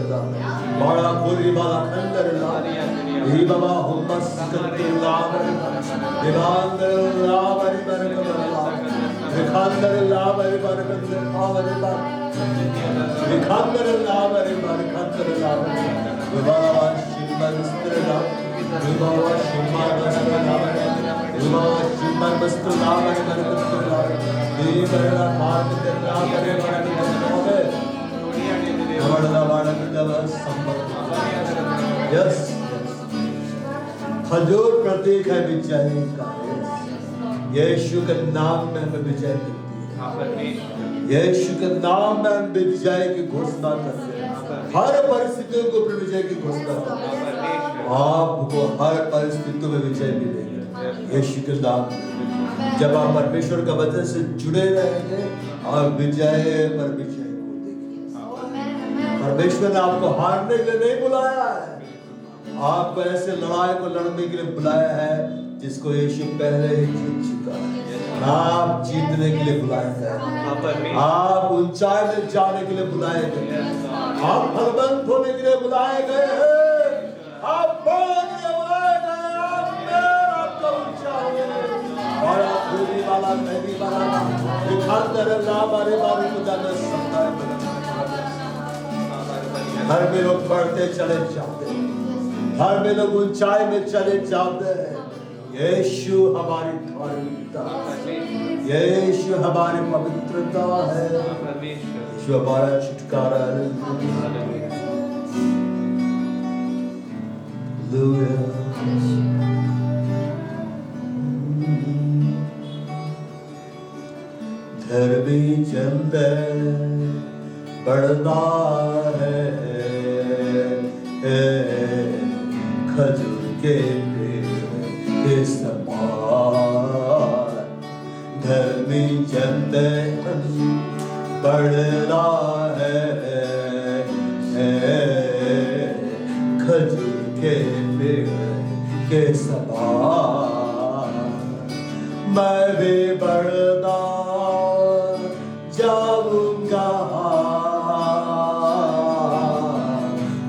A: बड़ा पूरी वाला खंडर लारी बाबा हुम्मस करते लावरी दिवांगर लावरी बरकत दिखांगर लावरी बरकत लावरी दिखांगर लावरी बरकत लावरी बाबा शिमर स्त्र लावरी बाबा शिमर स्त्र लावरी बाबा शिमर स्त्र लावरी बरकत लावरी ये बड़ा मार्ग दे लावरी बरकत लावरी बड़ा बड़ा दवा संभव। यस, खजूर प्रतीक है विजय का। यीशु के नाम में हमें विजय मिलती है। यीशु के नाम में हम विजय की घोषणा करते हैं। हर परिस्थितियों को अपने विजय की घोषणा करते हैं। आपको हर परिस्थितियों में विजय मिलेगा यीशु के नाम में। जब आप परमेश्वर का वचन से जुड़े रहेंगे और विजय पर विजय को देखेंगे। परमेश्वर ने आपको हारने के लिए नहीं बुलाया है, आपको ऐसे लड़ाई को लड़ने के लिए बुलाया है जिसको यीशु पहले ही जीत चुका है। आप जीतने के लिए बुलाए गए, आप ऊंचाई में जाने के लिए बुलाए गए, आप फलवंत होने के लिए बुलाए गए हैं, आप बढ़ने के लिए बुलाए गए, आपका ऊंचा हो और आप पूरी वाला मेरी वाला दिखाते रहे हमारे बारे में जाने सकता है। हर में लोग बढ़ते चले जाते हैं, हर में लोग ऊंचाई में चले जाते हैं। यीशु हमारी धार्मिकता, यीशु हमारी पवित्रता है, यीशु हमारा छुटकारा है। धर्मी चंद बढ़ता है खजूर के पेड़ के समान। धर्मी चंद बढ़ता है खजूर के पेड़ के समान। मैं भी बढ़ता जाऊंगा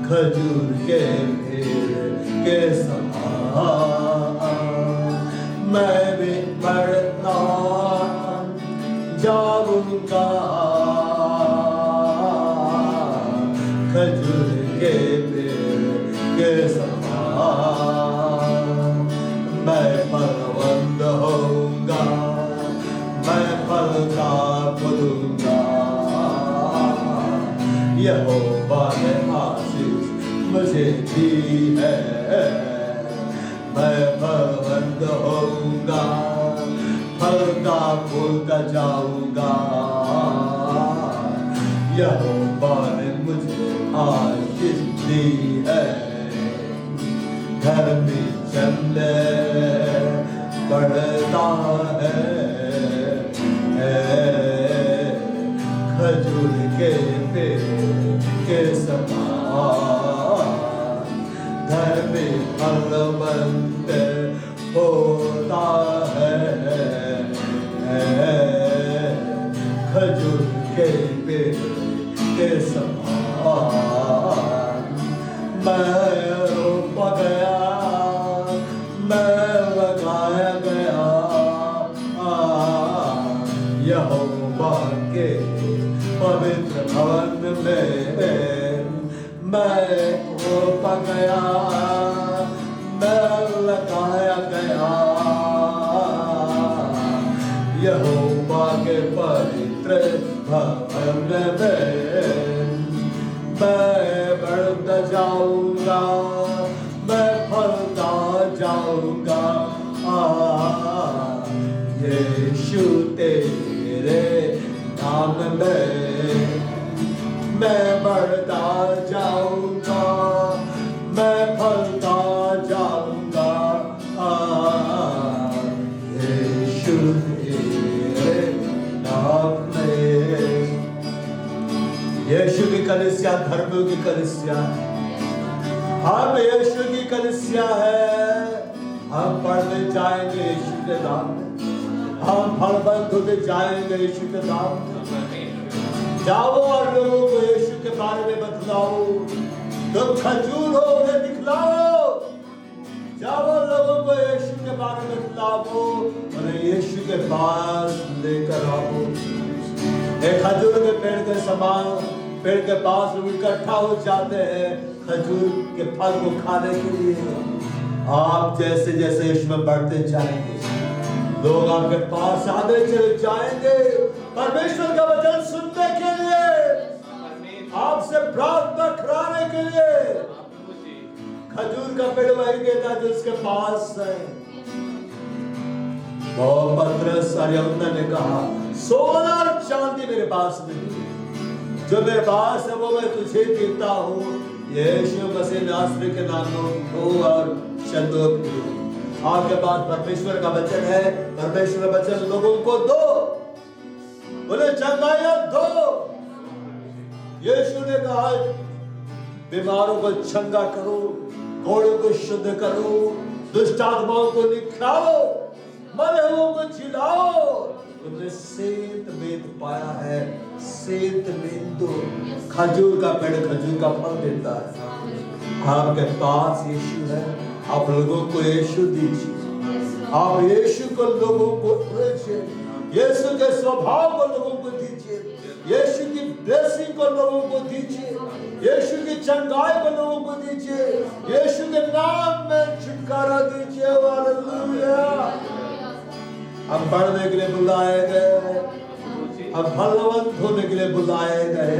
A: खजूर के पेड़ के समान। मैं भी बढ़ता जाऊंगा खजूर के पेड़ के समान। मैं फलवंत होऊंगा, मैं फल का फूलूंगा। यहोवा ने आशीष मुझे दी है, मैं फलवंत होऊंगा, फलता फूलता जाऊंगा। यहोवा ने मुझे आशीष दी है। धर्मी चंदे बढ़ता है, खजूर के पेड़ के समान। धर्मी फलवंत होता है, खजूर के पेड़ के समान। मैं रोपा गया, मैं लगाया गया यहोवा के पवित्र भवन में। मैं रोपा गया, मैं लगाया गया यहोवा के पवित्र भवन में। मैं बढ़ता जाऊंगा, मैं फलता जाऊंगा। यीशु तेरे नाम में मैं बढ़ता जाऊंगा, मैं फलता जाऊंगा। यीशु तेरे नाम में। यीशु की कलीसिया धर्मियों की कलीसिया, हम यीशु की कलीसिया है। हम पढ़ने जाएंगे यीशु के नाम में, हम फलवंत होते जाएंगे यीशु के नाम में। जाओ और लोगों को यीशु के बारे में बतलाओ। तुम खजूर हो उन्हें दिखलाओ। जाओ लोगों को यीशु के बारे में बतलाओ, उन्हें यीशु के पास लेकर आओ। एक खजूर के पेड़ के समान पेड़ के पास लोग इकट्ठा हो जाते हैं खजूर के फल को खाने के लिए। आप जैसे जैसे यीशु में बढ़ते जाएंगे, लोग आपके पास आने चले जाएंगे परमेश्वर का वचन सुनने के लिए, आपसे प्रार्थना कराने के लिए। खजूर का पेड़ वही देता जो उसके पास है। पतरस और यूहन्ना ने कहा, सोना और चांदी मेरे पास नहीं, जो मेरे पास है वो मैं तुझे देता हूँ। यीशु मसीह नासरी के नाम को और शब्दों आपके पास परमेश्वर का वचन है। परमेश्वर का वचन लोगों को दो, उन्हें चंगाइयां दो। यीशु ने कहा, बीमारों को चंगा करो, घोड़ों को शुद्ध करो, दुष्ट आत्माओं को निखलाओ, मरे हुओं को जिलाओ। तुमने सेंत वेद पाया है। सेंत वेद खजूर का पेड़ खजूर का फल देता है। आपके पास यीशु है, आप लोगों को यीशु दीजिए। आप यीशु को लोगों को दीजिए, यीशु के स्वभाव को लोगों को दीजिए, यीशु की ब्लेसिंग को लोगों को दीजिए, यीशु की चंगाई को लोगों को दीजिए, यीशु के नाम में छुटकारा दीजिए। हालेलुया। हम बढ़ने के लिए बुलाए गए, हम फलवंत होने के लिए बुलाए गए।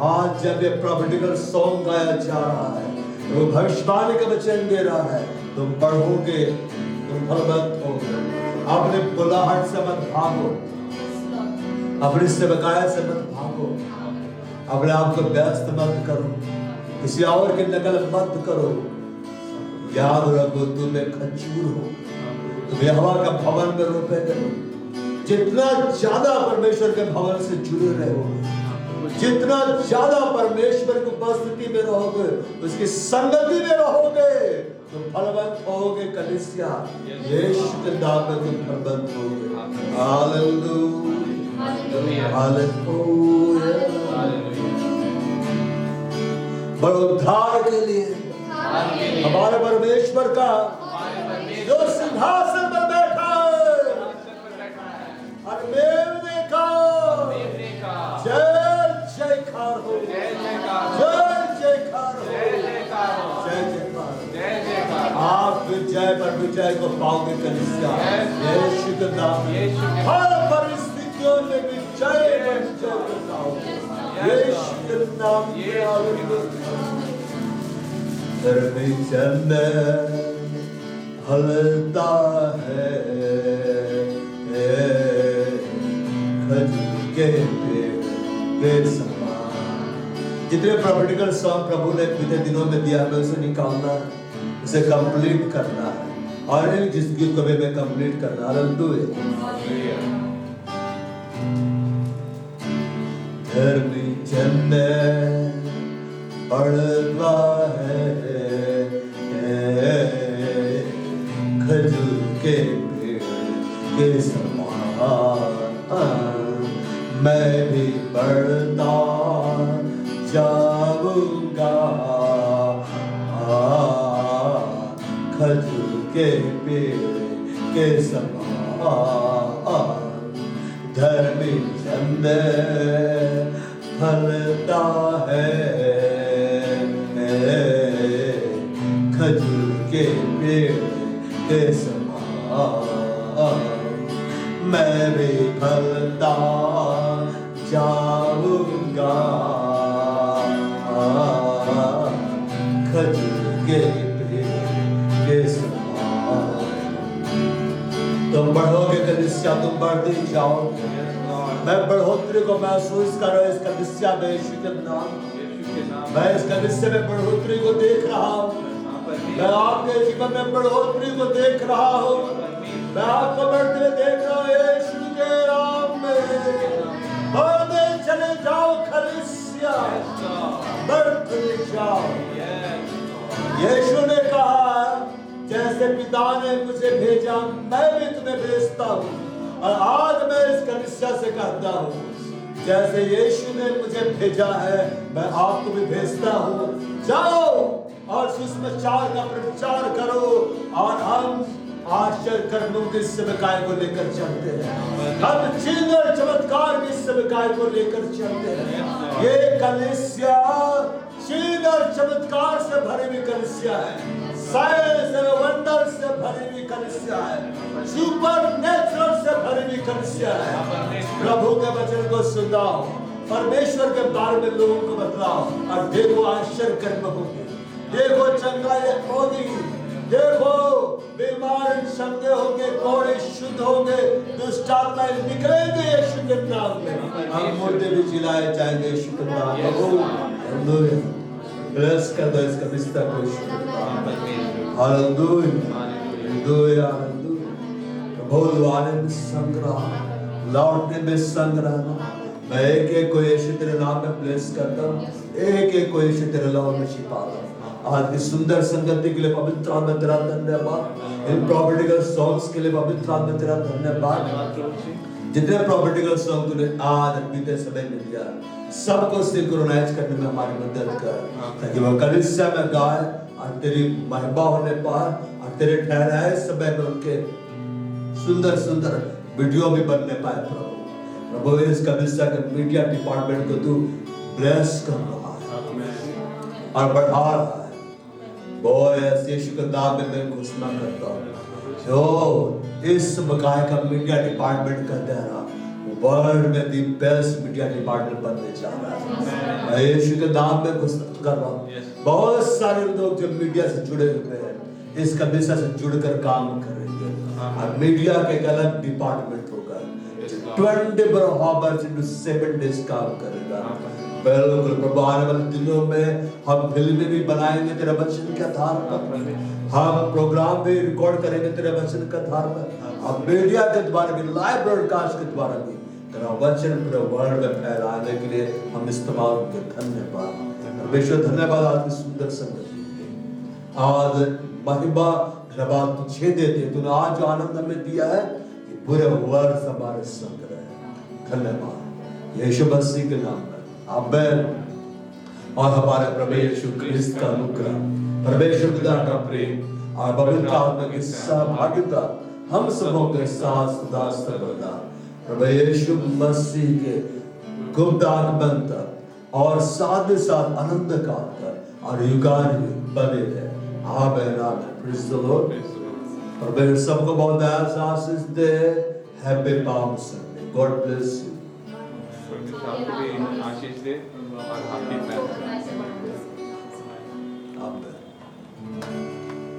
A: आज जब ये प्रॉफिटिकल सॉन्ग गाया जा रहा है, वो भविष्यवाणी का वचन दे रहा है, तुम पढ़ोगे, तुम फलवंत होगे। अपने बुलाहट से मत भागो, अपने सेवकाया से मत भागो, अपने आप को व्यस्त मत करो, किसी और की नकल मत करो। याद रखो तुम एक खजूर हो, तुम यहोवा का भवन में रोपे गए। जितना ज्यादा परमेश्वर के भवन से जुड़े रहोगे, जितना ज्यादा परमेश्वर की उपस्थिति में रहोगे, उसकी संगति में रहोगे, तुम फलवंत होगे। कलीसिया यीशु के नाम में तुम फलवंत होगे। Hallelujah, hallelujah. बड़े उद्धार के लिए हमारे परमेश्वर का जो सिंहासन पर बैठा है और मेमने का जय जयकार हो, जय जयकार हो, जय जयकार। आप विजय पर विजय को पाओगे कलीसिया, यीशु के नाम हर परिस्थितियों में विजय पर विजय को पाओगे, यीशु के नाम धरती चंदन हलता है खजूर के पेड़ के समान। जितने प्रॉपर्टिकल सॉन्ग प्रभु ने बीते दिनों में दिया हमें उसे निकालना है, उसे कंप्लीट करना है और जिस गीत को मैं कंप्लीट करना है। धरती चंदन पड़ता है खजूर के पेड़ के समान, मैं भी बढ़ता जाऊंगा खजूर के पेड़ के समान। धर्मी चंदन फलता है खजूर के पेड़ के समान, मैं भी फलता जाऊंगा खजूर के पेड़ के समान। तुम बढ़ोगे कलीसिया, तुम बढ़ते जाओगे। मैं बढ़ोतरी को महसूस कर रहा हूं इस कलीसिया में, यीशु के नाम। मैं इस कलीसिया में बढ़ोतरी को देख रहा हूं, मैं आपके जीवन में बढ़ोतरी को देख रहा हूं, मैं आपको बढ़ते देख रहा हूं यीशु के नाम में। बढ़ते चले जाओ कलीसिया, बढ़ते जाओ। यीशु ने कहा जैसे पिता ने मुझे भेजा मैं भी तुम्हें भेजता हूं, और आज मैं इस कलीसिया से कहता हूं जैसे यीशु ने मुझे भेजा है मैं आपको भी भेजता हूं। जाओ और सुसमाचार का प्रचार करो, और हम आश्चर्य कर्मों के सेवकाई को लेकर चलते हैं, हम चिन्ह और चमत्कार की सेवकाई को लेकर चलते हैं। ये कलीसिया चिन्ह और चमत्कार से भरी हुई कलीसिया है, साइंस और वंडर से भरी हुई कलीसिया है, सुपर नेचुरल से भरी हुई कलीसिया है। प्रभु के वचन को सुनाओ, परमेश्वर के बारे में लोगों को बतलाओ, और देखो आश्चर्य कर्म होंगे, देखो चंगाई होगी, देखो बीमार चंगे होंगे, कोड़े शुद्ध होंगे, दुष्ट आत्माएं निकलेंगे यीशु के नाम में, हम मुर्दे भी जिलाए जाएंगे यीशु के नाम में। ब्लेस कर दो इसका बिस्तर को यीशु के नाम में। Hallelujah hallelujah hallelujah. बोल आनंद संग्रह लौटने में संग्रह। मैं एक एक को यीशु तेरे नाम में ब्लेस करता हूँ, एक एक को यीशु तेरे नाम में छिपाता हूँ। आज की सुंदर संगति के लिए पवित्र आत्मा तेरा धन्यवाद, इन प्रॉपर्टिकल सॉन्ग्स के लिए पवित्र आत्मा तेरा धन्यवाद। जितने प्रॉपर्टिकल सॉन्ग तूने आज बीते समय में दिया सबको सिंक्रोनाइज करने में हमारी मदद कर, ताकि वो कलीसिया में गाए और तेरी महिमा होने पाए, और तेरे ठहराए समय में उनके सुंदर सुंदर वीडियो भी बनने पाए। प्रभु इस कलीसिया के मीडिया डिपार्टमेंट को तू ब्लेस कर रहा है और बढ़ा रहा है। यीशु के नाम में मैं घोषणा करता हूँ जो इस बकाया का मीडिया डिपार्टमेंट का दे वर्ल्ड में दी बेस्ट मीडिया डिपार्टमेंट बनने जा रहा है। मैं यीशु के नाम में घोषणा कर रहा हूँ बहुत सारे लोग जो मीडिया से जुड़े हुए हैं इस कलीसिया से जुड़कर काम करेंगे, और मीडिया के एक अलग डिपार्टमेंट होगा 24 hours into 7 days काम करेगा। बिल्कुल प्रभु आने वाले दिनों में हम फिल्में भी बनाएंगे तेरे वचन के आधार पर, हम प्रोग्राम भी रिकॉर्ड करेंगे तेरे वचन के आधार पर, अब मीडिया के द्वारा भी लाइव ब्रॉडकास्ट के द्वारा भी तेरा वचन पूरे वर्ल्ड में फैलाने के लिए हम इस्तेमाल करते। धन्यवाद परमेश्वर, धन्यवाद आज की सुंदर संगति, आज महिमा धन्यवाद तुझे देते। तूने आज जो आनंद हमें दिया है कि पूरे वर्ष हमारे संग रहे। धन्यवाद यीशु मसीह के नाम में, आमीन। और हमारे प्रभु यीशु क्रिस्त का अनुग्रह, परमेश्वर पिता का प्रेम और पवित्र आत्मा की सहभागिता हम सबों के साथ सदा सर्वदा प्रभु यीशु मसीह के गुप्त आगमन तक और साथ साथ अनंत काल तक और युगान बने रहे। आमीन आमीन। Praise the Lord. प्रभु सबको बहुत आशीष दे। Happy palm Sunday. God bless you.
C: आशीष दे और हैप्पी